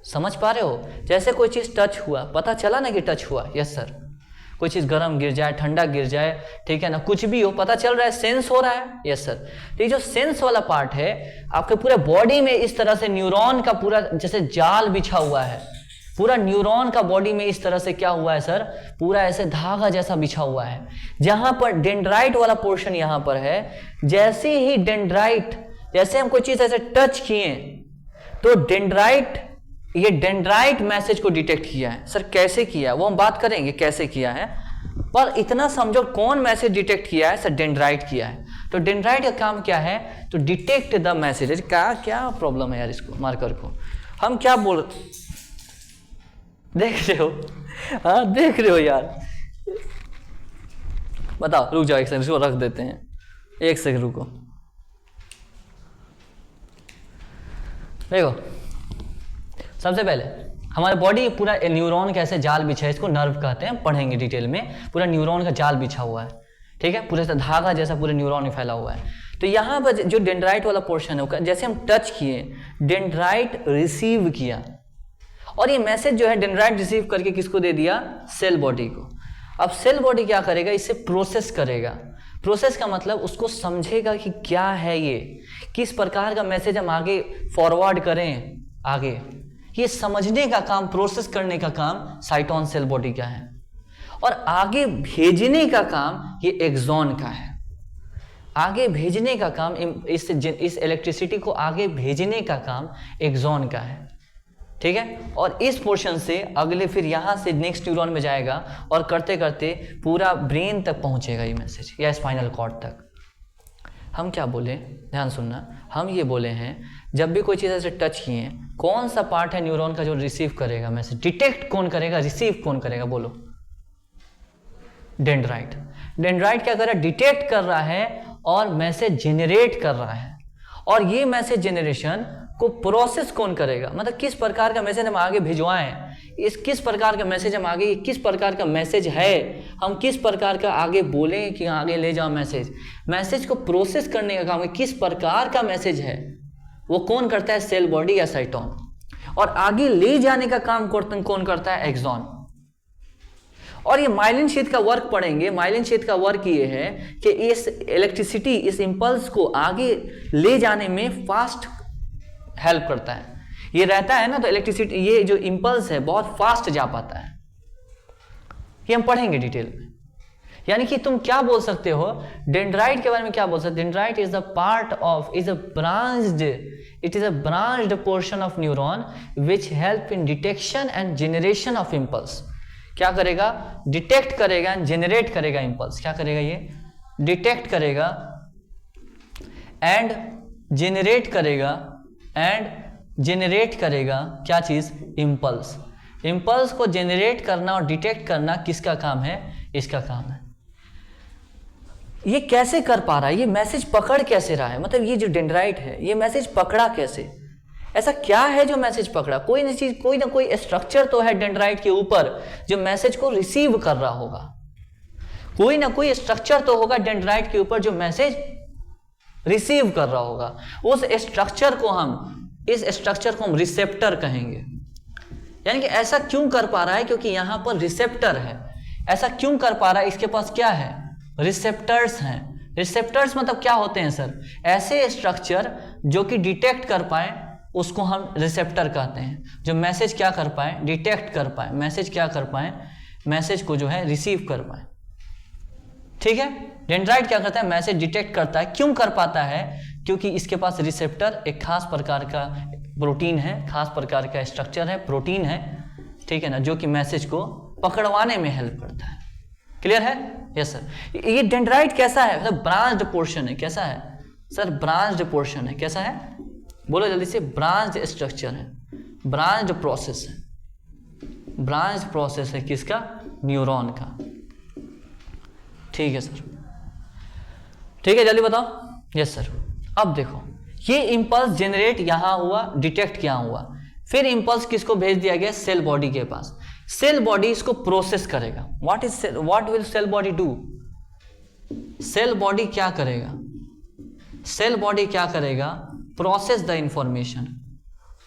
समझ पा रहे हो? जैसे कोई चीज़ टच हुआ, पता चला ना कि टच हुआ। Yes sir. कोई चीज़ गर्म गिर जाए, ठंडा गिर जाए, ठीक है ना, कुछ भी हो, पता चल रहा है, सेंस हो रहा है। Yes sir. तो ये जो सेंस वाला पार्ट है आपके पूरे बॉडी में, इस तरह से न्यूरॉन का पूरा जैसे जाल बिछा हुआ है, पूरा न्यूरॉन का बॉडी में इस तरह से क्या हुआ है सर? पूरा ऐसे धागा जैसा बिछा हुआ है। जहां पर डेंड्राइट वाला पोर्शन यहां पर है, जैसे ही डेंड्राइट, जैसे हम कोई चीज ऐसे टच किए तो डेंड्राइट, ये डेंड्राइट मैसेज को डिटेक्ट किया है। सर कैसे किया वो हम बात करेंगे कैसे किया है, पर इतना समझो कौन मैसेज डिटेक्ट किया है? सर डेंड्राइट किया है। तो डेंड्राइट का काम क्या है? तो डिटेक्ट द मैसेज। क्या प्रॉब्लम है यार इसको, मार्कर को हम क्या बोल, देख रहे हो? हाँ देख रहे हो यार, बताओ। रुक जाओ एक सेकंड, इसको रख देते हैं, एक सेकंड रुको। देखो सबसे पहले हमारे बॉडी पूरा न्यूरॉन का ऐसे जाल बिछा है, इसको नर्व कहते हैं, पढ़ेंगे डिटेल में। पूरा न्यूरॉन का जाल बिछा हुआ है, ठीक है, पूरे धागा जैसा पूरे न्यूरॉन में फैला हुआ है। तो यहाँ पर जो डेंड्राइट वाला पोर्शन है, जैसे हम टच किए, डेंड्राइट रिसीव किया, और ये मैसेज जो है डेंड्राइट रिसीव करके किसको दे दिया? सेल बॉडी को। अब सेल बॉडी क्या करेगा? इसे प्रोसेस करेगा। प्रोसेस का मतलब उसको समझेगा कि क्या है ये, किस प्रकार का मैसेज हम आगे फॉरवर्ड करें आगे। ये समझने का काम, प्रोसेस करने का काम साइटोन सेल बॉडी का है, और आगे भेजने का काम ये एक्सॉन का है। आगे भेजने का काम, इस इलेक्ट्रिसिटी को आगे भेजने का काम एक्सॉन का है, ठीक है। और इस पोर्शन से अगले फिर यहाँ से नेक्स्ट न्यूरॉन में जाएगा, और करते करते पूरा ब्रेन तक पहुँचेगा ये मैसेज, या स्पाइनल कॉर्ड तक। हम क्या बोले, ध्यान सुनना, हम ये बोले हैं जब भी कोई चीज़ ऐसे टच किए, कौन सा पार्ट है न्यूरॉन का जो रिसीव करेगा मैसेज, डिटेक्ट कौन करेगा, रिसीव कौन करेगा, बोलो। डेंड्राइट। डेंड्राइट क्या कर रहा है, डिटेक्ट कर रहा है और मैसेज जेनरेट कर रहा है। और ये मैसेज जेनरेशन को प्रोसेस कौन करेगा, मतलब किस प्रकार का मैसेज हम आगे भिजवाएं, इस किस प्रकार का मैसेज हम आगे, किस प्रकार का मैसेज है, हम किस प्रकार का आगे बोलें कि आगे ले जाओ मैसेज, मैसेज को प्रोसेस करने का काम है, किस प्रकार का मैसेज है वो कौन करता है, सेल बॉडी या साइटोन। और आगे ले जाने का काम कौन करता है, एक्सॉन। और ये माइलिन शीथ का वर्क पढ़ेंगे। माइलिन शीथ का वर्क ये है कि इस इलेक्ट्रिसिटी, इस इंपल्स को आगे ले जाने में फास्ट हेल्प करता है। ये रहता है ना तो इलेक्ट्रिसिटी, ये जो इंपल्स है बहुत फास्ट जा पाता है। ये हम पढ़ेंगे डिटेल में। यानी कि तुम क्या बोल सकते हो, डेंड्राइट के बारे में क्या बोल सकते हो, dendrite is the part of, is a branched, it is a branched portion of neuron which help in detection and generation of impulse. क्या करेगा, डिटेक्ट करेगा एंड जेनरेट करेगा इंपल्स। क्या करेगा, ये डिटेक्ट करेगा एंड जेनरेट करेगा, एंड जेनरेट करेगा क्या चीज, इंपल्स। इंपल्स को जेनरेट करना और डिटेक्ट करना किसका काम है, इसका काम है। ये कैसे कर पा रहा है, ये मैसेज पकड़ कैसे रहा है, मतलब ये जो डेंड्राइट है ये मैसेज पकड़ा कैसे, ऐसा क्या है जो मैसेज पकड़ा, कोई ना चीज, कोई ना कोई स्ट्रक्चर तो है डेंड्राइट के ऊपर जो मैसेज को रिसीव कर रहा होगा, कोई ना कोई स्ट्रक्चर तो होगा डेंड्राइट के ऊपर जो मैसेज रिसीव कर रहा होगा। उस स्ट्रक्चर को हम, इस स्ट्रक्चर को हम रिसेप्टर कहेंगे। यानी कि ऐसा क्यों कर पा रहा है, क्योंकि यहां पर रिसेप्टर है। ऐसा क्यों कर पा रहा है, इसके पास क्या है, रिसेप्टर्स हैं। रिसेप्टर्स मतलब क्या होते हैं सर, ऐसे स्ट्रक्चर जो कि डिटेक्ट कर पाए उसको हम रिसेप्टर कहते हैं। जो मैसेज क्या कर पाए, डिटेक्ट कर पाए, मैसेज क्या कर पाए, मैसेज को जो है रिसीव कर पाए। ठीक है, डेंड्राइट क्या करता है, मैसेज डिटेक्ट करता है। क्यों कर पाता है, क्योंकि इसके पास रिसेप्टर, एक खास प्रकार का प्रोटीन है, खास प्रकार का स्ट्रक्चर है, प्रोटीन है, ठीक है ना, जो कि मैसेज को पकड़वाने में हेल्प करता है। क्लियर है, यस सर। ये डेंड्राइट कैसा है, मतलब ब्रांच्ड पोर्शन है। कैसा है सर, ब्रांच्ड पोर्शन है। कैसा है, बोलो जल्दी से, ब्रांच्ड स्ट्रक्चर है, ब्रांच्ड प्रोसेस है। ब्रांच्ड प्रोसेस है किसका, न्यूरॉन का। ठीक है सर, ठीक है, जल्दी बताओ। Yes sir. अब देखो, ये इंपल्स जनरेट यहां हुआ, डिटेक्ट क्या हुआ, फिर इंपल्स किसको भेज दिया गया, सेल बॉडी के पास। सेल बॉडी इसको प्रोसेस करेगा। What will cell body do, cell body क्या करेगा, सेल बॉडी क्या करेगा, process the information,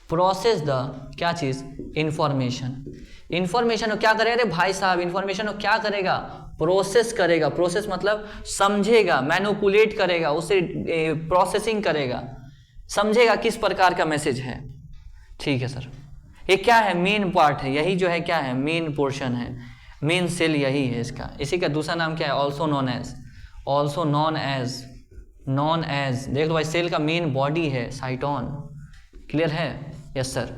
process the क्या चीज, इंफॉर्मेशन। इंफॉर्मेशन को क्या करेगा, अरे भाई साहब, इंफॉर्मेशन को क्या करेगा, प्रोसेस करेगा। प्रोसेस मतलब समझेगा, मैनिपुलेट करेगा, उसे प्रोसेसिंग करेगा, समझेगा किस प्रकार का मैसेज है। ठीक है सर, ये क्या है, मेन पार्ट है, यही जो है क्या है, मेन पोर्शन है, मेन सेल यही है इसका। इसी का दूसरा नाम क्या है, also known as, also known as, known as, देख लो भाई, सेल का मेन बॉडी है साइटोन। क्लियर है, यस सर।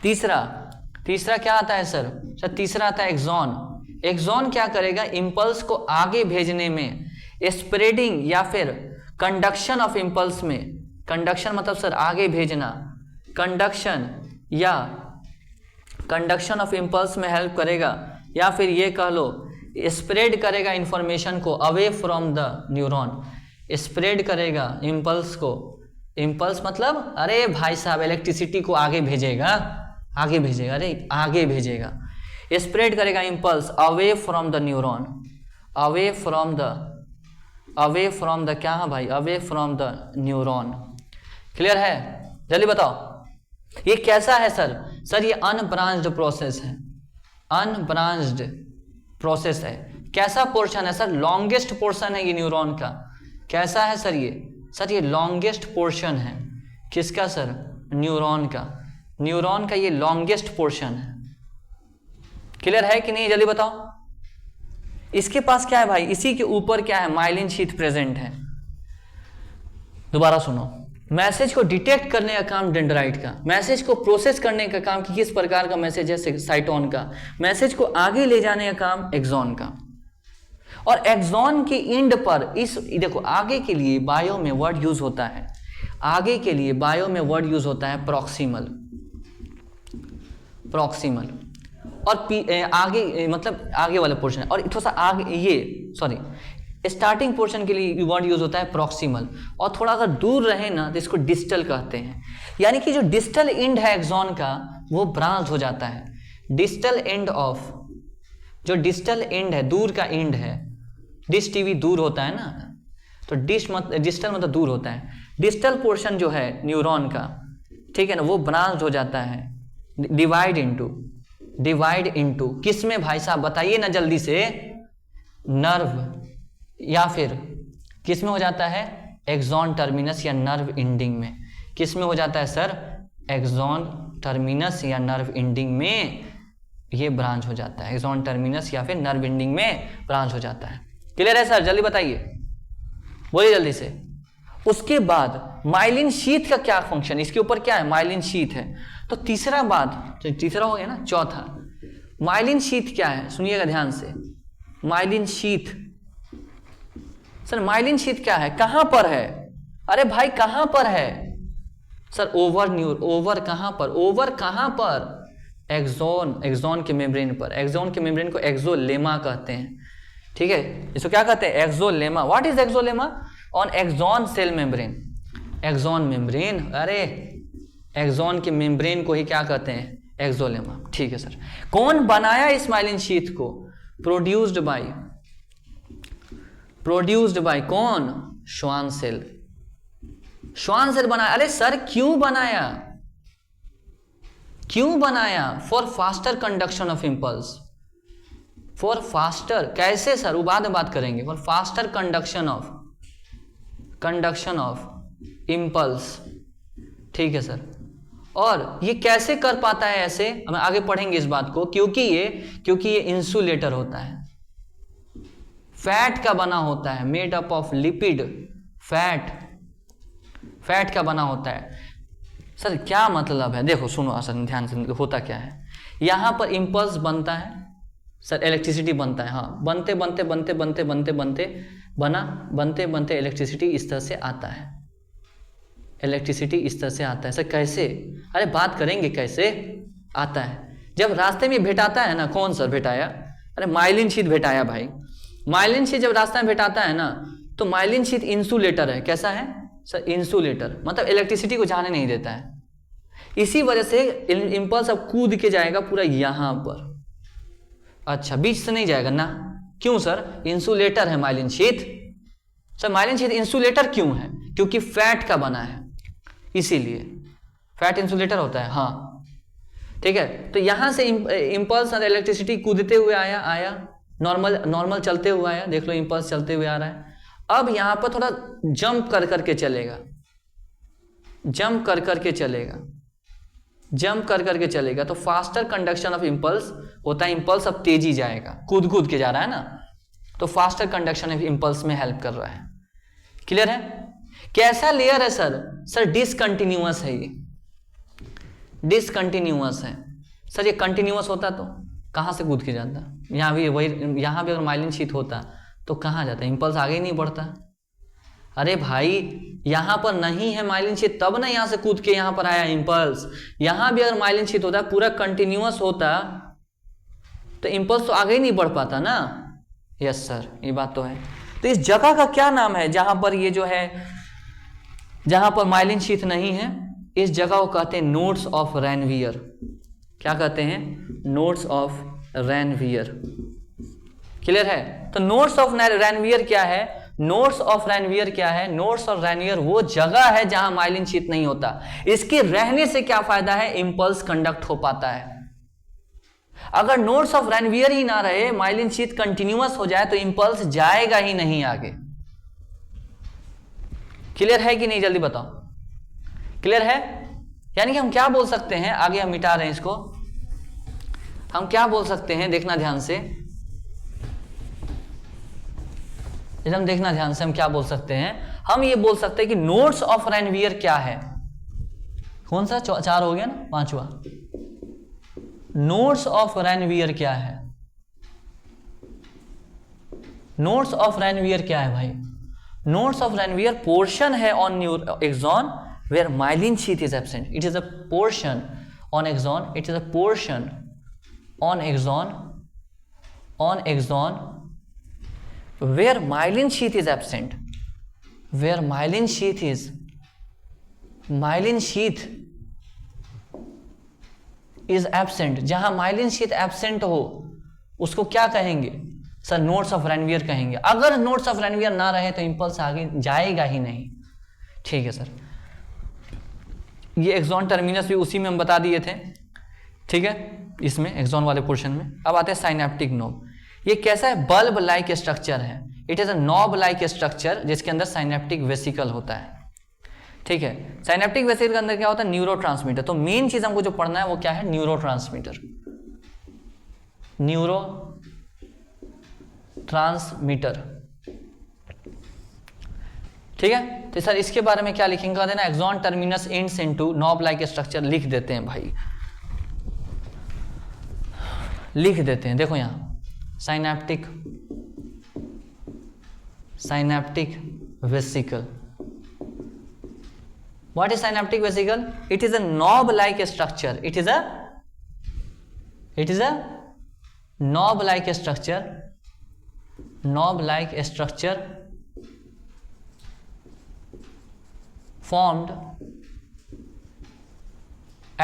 तीसरा क्या आता है सर, तीसरा आता है एक्सॉन। एक्सॉन क्या करेगा, इंपल्स को आगे भेजने में, स्प्रेडिंग या फिर कंडक्शन ऑफ इंपल्स में, कंडक्शन मतलब सर आगे भेजना, कंडक्शन या कंडक्शन ऑफ इंपल्स में हेल्प करेगा, या फिर ये कह लो स्प्रेड करेगा इंफॉर्मेशन को away from the neuron, spread करेगा इंपल्स को। इंपल्स मतलब अरे भाई साहब, इलेक्ट्रिसिटी को आगे भेजेगा, आगे भेजेगा, अरे आगे भेजेगा, स्प्रेड करेगा impulse away from the neuron, away from the क्या है भाई, away from the neuron. Clear है, जल्दी बताओ ये कैसा है सर, सर ये अनब्रांच्ड प्रोसेस है, अनब्रांच्ड प्रोसेस है। कैसा पोर्शन है सर, लॉन्गेस्ट पोर्शन है ये न्यूरॉन का। कैसा है सर ये लॉन्गेस्ट पोर्शन है किसका सर, न्यूरॉन का। न्यूरॉन का ये लॉन्गेस्ट पोर्शन है। क्लियर है कि नहीं, जल्दी बताओ। इसके पास क्या है भाई, इसी के ऊपर क्या है, माइलिन शीथ प्रेजेंट है। दोबारा सुनो, मैसेज को डिटेक्ट करने का काम डेंड्राइट का, मैसेज को प्रोसेस करने का काम कि किस प्रकार का मैसेज है साइटोन का, मैसेज को आगे ले जाने का काम एक्सॉन का। और एक्सॉन के एंड पर इस देखो आगे के लिए बायो में वर्ड यूज होता है, आगे के लिए बायो में वर्ड यूज होता है प्रॉक्सिमल, प्रॉक्सिमल और आगे मतलब आगे वाला पोर्शन, और थोड़ा सा आगे ये सॉरी स्टार्टिंग पोर्शन के लिए वर्ड यूज होता है प्रॉक्सिमल, और थोड़ा अगर दूर रहे ना तो इसको डिस्टल कहते हैं। यानी कि जो डिस्टल एंड है एक्सॉन का वो ब्रांच हो जाता है। डिस्टल एंड ऑफ, जो डिस्टल एंड है, दूर का एंड है, डिश टीवी दूर होता है ना, तो डिस्टल मतलब दूर होता है। डिस्टल पोर्शन जो है न्यूरॉन का, ठीक है ना, वो ब्रांच हो जाता है, डिवाइड इनटू किस में भाई साहब बताइए ना जल्दी से, नर्व या फिर किस में हो जाता है, एक्सॉन टर्मिनस या नर्व एंडिंग में। किस में हो जाता है सर, एक्सॉन टर्मिनस या नर्व एंडिंग में ये ब्रांच हो जाता है, एक्सॉन टर्मिनस या फिर नर्व एंडिंग में ब्रांच हो जाता है। क्लियर है सर, जल्दी बताइए, बोलिए जल्दी से। उसके बाद माइलिन शीथ का क्या फंक्शन, इसके ऊपर क्या है, माइलिन शीथ है। तो तीसरा बात, तो तीसरा हो गया ना, चौथा माइलिन शीथ क्या है, सुनिएगा ध्यान से। Myelin sheath, sir myelin sheath क्या है, कहां पर है, अरे भाई कहां पर है सर, ओवर कहां पर, ओवर कहां पर, एक्सॉन के मेम्ब्रेन पर। एक्सॉन के मेम्ब्रेन को एक्सोलेमा कहते हैं, ठीक है, इसको क्या कहते हैं, axolemma. What is axolemma, on axon cell membrane, axon membrane, अरे एक्सॉन के मेम्ब्रेन को ही क्या कहते हैं, एक्सोलेमा, ठीक है सर। कौन बनाया इस माइलिन शीथ को, प्रोड्यूस्ड बाय कौन, श्वान सेल, श्वान सेल बनाया। अरे सर क्यों बनाया, for faster conduction of impulse, for faster, कैसे सर वो बाद में बात करेंगे, for faster conduction of impulse, ठीक है सर। और ये कैसे कर पाता है ऐसे, हम आगे पढ़ेंगे इस बात को, क्योंकि ये इंसुलेटर होता है, फैट का बना होता है, made up of lipid, fat का बना होता है। सर क्या मतलब है, देखो सुनो सर ध्यान से, होता क्या है, यहां पर इंपल्स बनता है सर, इलेक्ट्रिसिटी बनता है, हाँ, बनते इलेक्ट्रिसिटी इस तरह से आता है, इलेक्ट्रिसिटी इस तरह से आता है सर, कैसे, अरे बात करेंगे कैसे आता है। जब रास्ते में भेटाता है ना, कौन सर भेटाया, अरे माइलिन शीथ भेटाया भाई। माइलिन शीथ जब रास्ते में भेटाता है ना, तो माइलिन शीथ इंसुलेटर है, कैसा है सर, इंसुलेटर, मतलब इलेक्ट्रिसिटी को जाने नहीं देता है। इसी वजह से इंपल्स अब कूद के जाएगा पूरा यहां पर, अच्छा बीच से नहीं जाएगा ना, क्यों सर, इंसुलेटर है myelin sheath. Sir myelin sheath insulator क्यों है, क्योंकि फैट का बना है, इसीलिए फैट इंसुलेटर होता है, हाँ ठीक है। तो यहां से इंपल्स और इलेक्ट्रिसिटी कूदते हुए आया, नॉर्मल चलते हुए आया, देख लो इंपल्स चलते हुए आ रहा है। अब यहां पर थोड़ा जंप कर करके चलेगा, तो फास्टर कंडक्शन ऑफ इंपल्स होता है, इंपल्स अब तेजी जाएगा, कूद के जा रहा है ना, तो फास्टर कंडक्शन ऑफ इंपल्स में हेल्प कर रहा है। क्लियर है, कैसा लेयर है सर डिसकंटिन्यूअस है, ये डिसकंटिन्यूअस है सर, ये कंटिन्यूअस होता तो कहां से कूद के जाता, यहां भी अगर माइलिन शीथ होता तो कहां जाता, इंपल्स आगे ही नहीं बढ़ता। अरे भाई यहां पर नहीं है माइलिन शीथ, तब ना यहां से कूद के यहां पर आया इंपल्स। यहां भी अगर माइलिन शीथ होता, पूरा कंटिन्यूअस होता, तो इंपल्स तो आगे ही नहीं बढ़ पाता ना। यस सर, ये बात तो है। तो इस जगह का क्या नाम है जहां पर ये जो है, जहां पर माइलिन शीथ नहीं है, इस जगह को कहते हैं नोड्स ऑफ रैनवियर। क्या कहते हैं, नोड्स ऑफ रैनवियर। क्लियर है, तो नोड्स ऑफ रैनवियर क्या है, नोड्स ऑफ रैनवियर क्या है, नोड्स ऑफ रैनवियर वो जगह है जहां माइलिन शीथ नहीं होता। इसके रहने से क्या फायदा है, इंपल्स कंडक्ट हो पाता है। अगर नोड्स ऑफ रैनवियर ही ना रहे, माइलिन शीथ कंटिन्यूअस हो जाए, तो इंपल्स जाएगा ही नहीं आगे। क्लियर है कि नहीं, जल्दी बताओ, क्लियर है। यानी कि हम क्या बोल सकते हैं, आगे हम मिटा रहे हैं इसको, हम क्या बोल सकते हैं, देखना ध्यान से, हम देखना ध्यान से, हम क्या बोल सकते हैं, हम ये बोल सकते हैं कि नोड्स ऑफ रैनवियर क्या है, कौन सा, 4 हो गया ना, 5वां, नोड्स ऑफ रैनवियर क्या है, नोड्स ऑफ रैनवियर क्या है भाई? नोड्स ऑफ रैनवियर पोर्शन है on axon where myelin sheath is absent. It is a portion on axon. It is a portion on axon where myelin sheath is absent. Where myelin sheath is absent. जहां myelin sheath absent हो उसको क्या कहेंगे sir? Nodes of Ranvier कहेंगे. अगर nodes of Ranvier ना रहे तो इंपल्स आगे जाएगा ही नहीं. ठीक है सर. ये एक्सॉन टर्मिनस भी उसी में हम बता दिए थे. ठीक है, इसमें एक्सॉन वाले पोर्शन में. अब आते हैं साइनेप्टिक नोब. ये कैसा है? बल्ब लाइक स्ट्रक्चर है. It is a knob like structure जिसके अंदर साइनेप्टिक वेसिकल होता है. ठीक है, साइनेप्टिक वेसिकल के अंदर क्या होता है? Neuro transmitter. तो मेन चीज हमको जो पढ़ना है वो क्या है? Neuro transmitter. Neuro transmitter. ठीक है, तो सर इसके बारे में क्या लिखेंगे? कह देना axon terminus ends into knob like structure. लिख देते हैं भाई, लिख देते हैं. देखो यहां synaptic vesicle. What is synaptic vesicle? It is a knob like structure. It is a knob like structure formed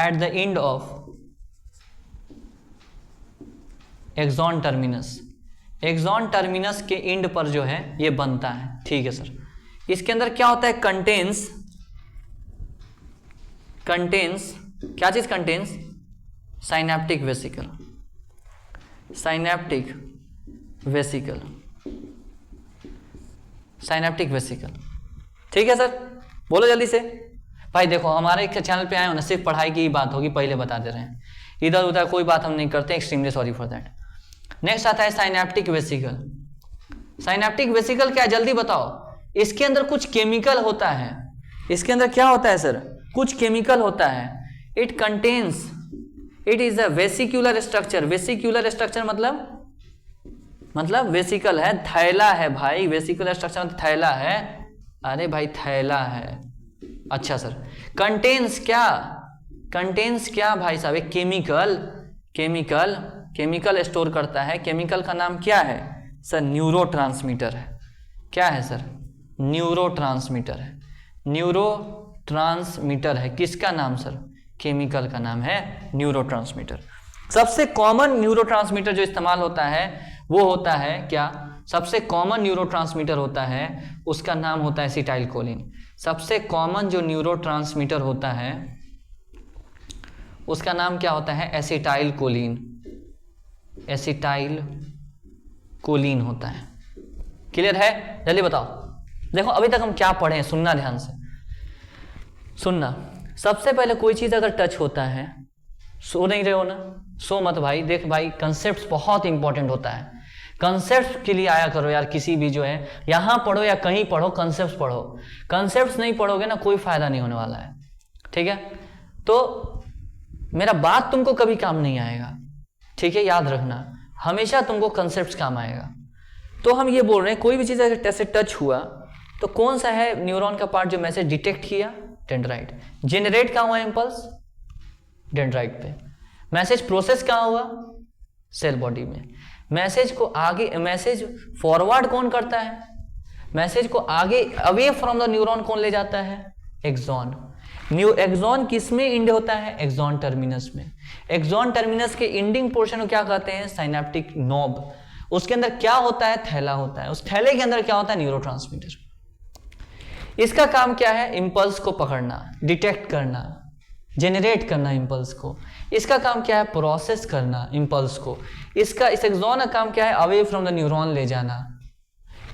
at the end of axon terminus. Axon terminus के एंड पर जो है ये बनता है. ठीक है सर. इसके अंदर क्या होता है? कंटेन्स क्या चीज कंटेन्स? Synaptic vesicle. ठीक है सर, बोलो जल्दी से. भाई देखो हमारे चैनल पे आए हो ना, सिर्फ पढ़ाई की ही बात होगी, पहले बता दे रहे हैं. इधर उधर कोई बात हम नहीं करते. Extremely sorry for that. Next आता है साइनेप्टिक वेसिकल. साइनेप्टिक वेसिकल क्या है? जल्दी बताओ. इसके अंदर कुछ केमिकल होता है. इसके अंदर क्या होता है सर? कुछ केमिकल होता है. It is a vesicular structure. Vesicular structure मतलब वेसिकल है, थैला है भाई. वेसिकुलर स्ट्रक्चर मतलब थैला है. अरे भाई थैला है. अच्छा सर. कंटेन्स क्या भाई साहब? एक केमिकल स्टोर करता है. केमिकल का नाम क्या है सर? न्यूरो ट्रांसमीटर है. क्या है सर? न्यूरो ट्रांसमीटर है. किसका नाम सर? केमिकल का नाम है न्यूरो ट्रांसमीटर. सबसे कॉमन न्यूरो ट्रांसमीटर जो इस्तेमाल होता है वो होता है क्या? सबसे कॉमन न्यूरो ट्रांसमीटर होता है उसका नाम होता है एसिटाइलकोलिन. सबसे कॉमन जो न्यूरो ट्रांसमीटर होता है उसका नाम क्या होता है? एसिटाइलकोलिन कोलिन होता है. क्लियर है? जल्दी बताओ. देखो अभी तक हम क्या पढ़े हैं, सुनना ध्यान से सुनना. सबसे पहले कोई चीज अगर टच होता है, सो नहीं रहे हो ना, सो मत भाई. देख भाई कंसेप्ट बहुत इंपॉर्टेंट होता है. कंसेप्ट के लिए आया करो यार. किसी भी जो है यहां पढ़ो या कहीं पढ़ो, कंसेप्ट पढ़ो. कंसेप्ट नहीं पढ़ोगे ना कोई फायदा नहीं होने वाला है. ठीक है, तो मेरा बात तुमको कभी काम नहीं आएगा. ठीक है, याद रखना, हमेशा तुमको कंसेप्ट काम आएगा. तो हम ये बोल रहे हैं कोई भी चीज अगर से टच हुआ तो कौन सा है न्यूरॉन का पार्ट जो मैसेज डिटेक्ट किया? डेंड्राइट. जेनरेट कहाँ हुआ इंपल्स? डेंड्राइट पे. मैसेज प्रोसेस कहाँ हुआ? सेल बॉडी में. मैसेज को आगे, मैसेज फॉरवर्ड कौन करता है? मैसेज को आगे अवे फ्रॉम द न्यूरॉन कौन ले जाता है? एक्सॉन. एक्सॉन किस में इंड होता है? एक्सॉन टर्मिनस में. एक्सॉन टर्मिनस के इंडिंग पोर्शन को क्या कहते हैं? Synaptic knob. उसके अंदर क्या होता है? थैला होता है. उस थैले के अंदर क्या होता है? न्यूरोट्रांसमीटर. इसका काम क्या है? इंपल्स को पकड़ना, डिटेक्ट करना, जेनरेट करना इंपल्स को. इसका काम क्या है? प्रोसेस करना इंपल्स को. इस एक्सॉन का काम क्या है? अवे फ्रॉम द न्यूरॉन ले जाना.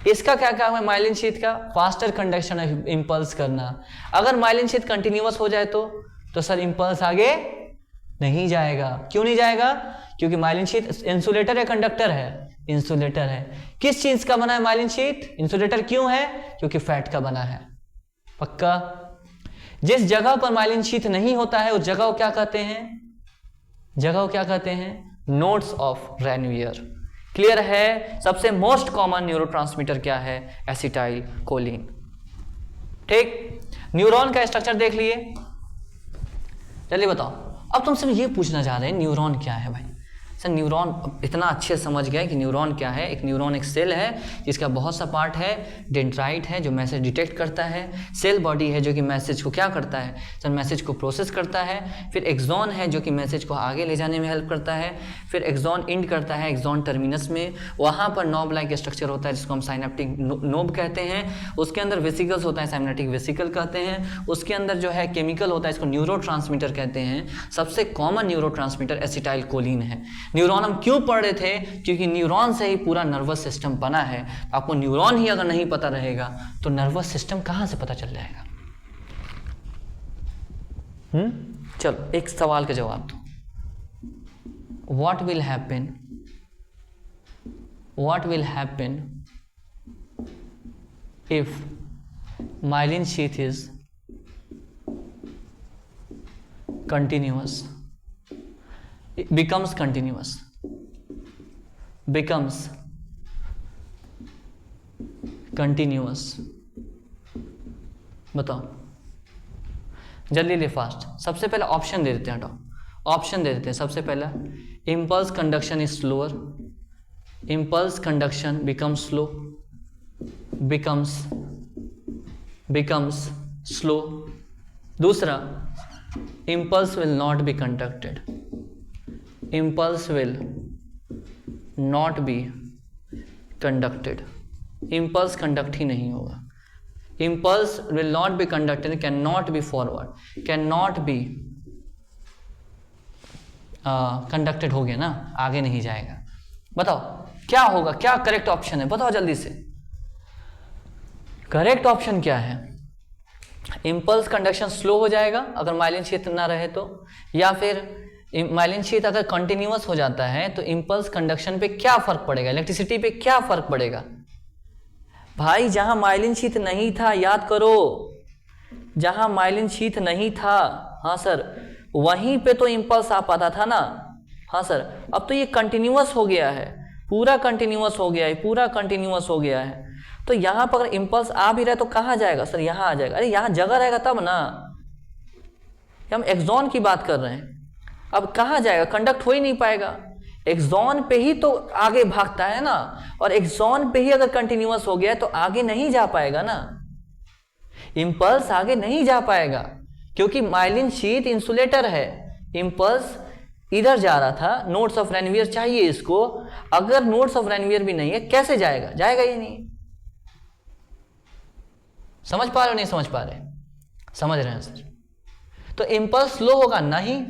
इसका क्या काम है? माइलिन शीथ का फास्टर कंडक्शन इंपल्स करना. अगर माइलिन शीथ कंटिन्यूअस हो जाए तो सर इंपल्स आगे नहीं जाएगा. क्यों नहीं जाएगा? क्योंकि माइलिन शीथ इंसुलेटर या कंडक्टर है? इंसुलेटर है. किस चीज का बना है माइलिन शीथ? इंसुलेटर. क्यों है? क्योंकि फैट का बना है. पक्का? जिस जगह पर माइलिन शीथ नहीं होता है उस जगह को क्या कहते हैं? जगह को क्या कहते हैं? Nodes of Ranvier. क्लियर है? सबसे मोस्ट कॉमन न्यूरोट्रांसमीटर क्या है? Acetyl choline. ठीक, न्यूरॉन का स्ट्रक्चर देख लिए। चलिए बताओ, अब तुमसे ये पूछना चाह रहे हैं न्यूरॉन क्या है भाई। सर न्यूरॉन इतना अच्छे से समझ गए कि न्यूरॉन क्या है। एक न्यूरॉन एक सेल है जिसका बहुत सा पार्ट है। डेंड्राइट है जो मैसेज डिटेक्ट करता है, सेल बॉडी है जो कि मैसेज को क्या करता है सर, मैसेज को प्रोसेस करता है। फिर एक्सॉन है जो कि मैसेज को आगे ले जाने में हेल्प करता है। फिर एक्सॉन इंड करता है एक्सॉन टर्मिनस में, वहाँ पर नोब लाइक स्ट्रक्चर होता है जिसको हम साइनेप्टिक नोब कहते हैं। उसके अंदर वेसिकल्स होता है, साइनेप्टिक वेसिकल कहते हैं। उसके अंदर जो है केमिकल होता है, इसको न्यूरोट्रांसमीटर कहते हैं। सबसे कॉमन न्यूरोट्रांसमीटर एसिटाइल कोलिन है। न्यूरॉन हम क्यों पढ़ रहे थे? क्योंकि न्यूरॉन से ही पूरा नर्वस सिस्टम बना है। आपको न्यूरॉन ही अगर नहीं पता रहेगा तो नर्वस सिस्टम कहां से पता चल जाएगा? चलो एक सवाल का जवाब दो। What will happen if myelin sheath is continuous, becomes continuous। बताओ जल्दी ले फास्ट। सबसे पहले ऑप्शन दे देते हैं, हटाओ ऑप्शन दे देते हैं। सबसे पहला impulse conduction is slower, impulse conduction becomes slow, becomes slow. दूसरा impulse will not be conducted, impulse will not be conducted, impulse conduct ही नहीं होगा। impulse will not be conducted, cannot be forward, cannot be conducted हो गया ना, आगे नहीं जाएगा। बताओ क्या होगा, क्या करेक्ट ऑप्शन है? बताओ जल्दी से, करेक्ट ऑप्शन क्या है? impulse कंडक्शन स्लो हो जाएगा अगर माइलिन शीथ ना रहे तो, या फिर माइलिन शीथ अगर कंटिन्यूअस हो जाता है तो इंपल्स कंडक्शन पे क्या फर्क पड़ेगा, इलेक्ट्रिसिटी पे क्या फर्क पड़ेगा? भाई जहां माइलिन शीथ नहीं था, याद करो, जहां माइलिन शीथ नहीं था, हाँ सर, वहीं पे तो इंपल्स आ पाता था ना। हाँ सर, अब तो ये कंटिन्यूअस हो गया है, पूरा कंटिन्यूअस हो गया है, पूरा कंटिन्यूअस हो गया है। तो यहां पर अगर इंपल्स आ भी रहा है तो कहां जाएगा सर? यहां आ जाएगा। अरे यहां जगह रहेगा तब ना, हम एक्सॉन की बात कर रहे हैं। अब कहाँ जाएगा? कंडक्ट हो ही नहीं पाएगा। एक्सॉन पे ही तो आगे भागता है ना, और एक्सॉन पे ही अगर कंटिन्यूअस हो गया तो आगे नहीं जा पाएगा ना, इंपल्स आगे नहीं जा पाएगा, क्योंकि माइलिन शीथ इंसुलेटर है। इंपल्स इधर जा रहा था, नोड्स ऑफ रेनवियर चाहिए इसको, अगर नोड्स ऑफ रेनवियर भी नहीं है कैसे जाएगा? जाएगा ही नहीं। समझ पा रहे हो नहीं समझ पा रहे? समझ रहे हैं सर? तो इंपल्स स्लो होगा नहीं,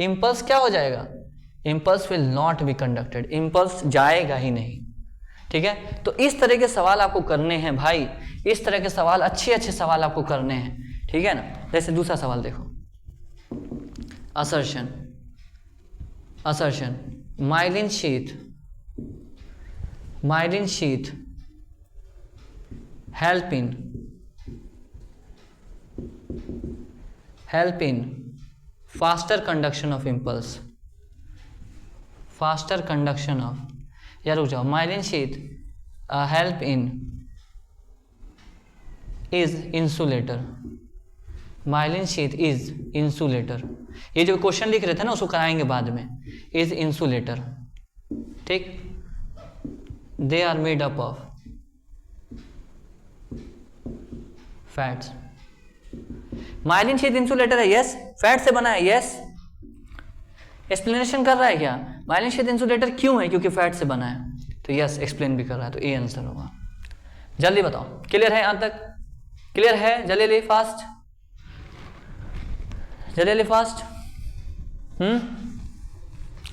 इंपल्स क्या हो जाएगा? Impulse will not be conducted, impulse जाएगा ही नहीं। ठीक है, तो इस तरह के सवाल आपको करने हैं भाई, इस तरह के सवाल, अच्छे अच्छे सवाल आपको करने हैं। ठीक है ना? जैसे दूसरा सवाल देखो, assertion, assertion myelin sheath help in faster conduction of impulse, faster conduction of, यार रुक जाओ, myelin sheath help in is insulator, myelin sheath is insulator. ये जो क्वेश्चन लिख रहे थे ना उसको कराएंगे बाद में, इज इंसुलेटर। ठीक, they are made up of fats. Myelin sheath insulator है, यस। फैट से बना है, यस। एक्सप्लेनेशन कर रहा है क्या? माइलिन शीथ इंसुलेटर क्यों है? क्योंकि फैट से बना है, तो यस एक्सप्लेन भी कर रहा है, तो ए आंसर होगा। जल्दी बताओ, क्लियर है यहां तक? क्लियर है? जल्दी फास्ट, जल्दी फास्ट।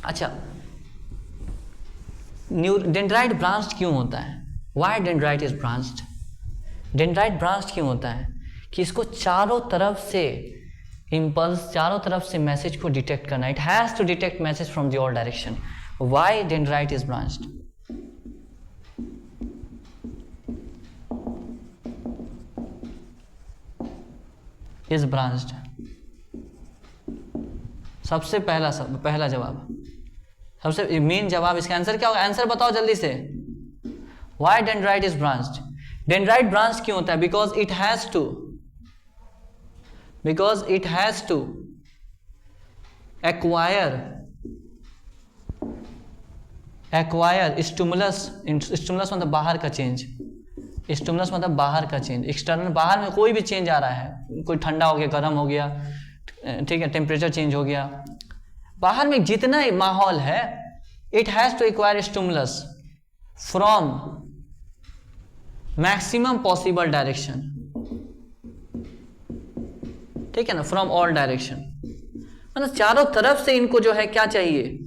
अच्छा, डेंड्राइट ब्रांच्ड क्यों होता है? Why dendrite is branched? Dendrite branched क्यों होता है? कि इसको चारों तरफ से इम्पल्स, चारों तरफ से मैसेज को डिटेक्ट करना, it has to detect message from the all direction. Why dendrite is branched? Is branched, सबसे पहला जवाब सबसे मेन जवाब इसका आंसर क्या होगा? आंसर बताओ जल्दी से। Why dendrite is branched? Dendrite branch क्यों होता है? Because it has to acquire stimulus मतलब बाहर का चेंज, स्टिमुलस मतलब बाहर का चेंज, एक्सटर्नल बाहर में कोई भी चेंज आ रहा है, कोई ठंडा हो गया, गर्म हो गया, ठीक है, टेम्परेचर चेंज हो गया, बाहर में जितना माहौल है, it has to acquire stimulus from maximum possible direction, ठीक है ना, फ्रॉम ऑल डायरेक्शन, मतलब चारों तरफ से इनको जो है क्या चाहिए,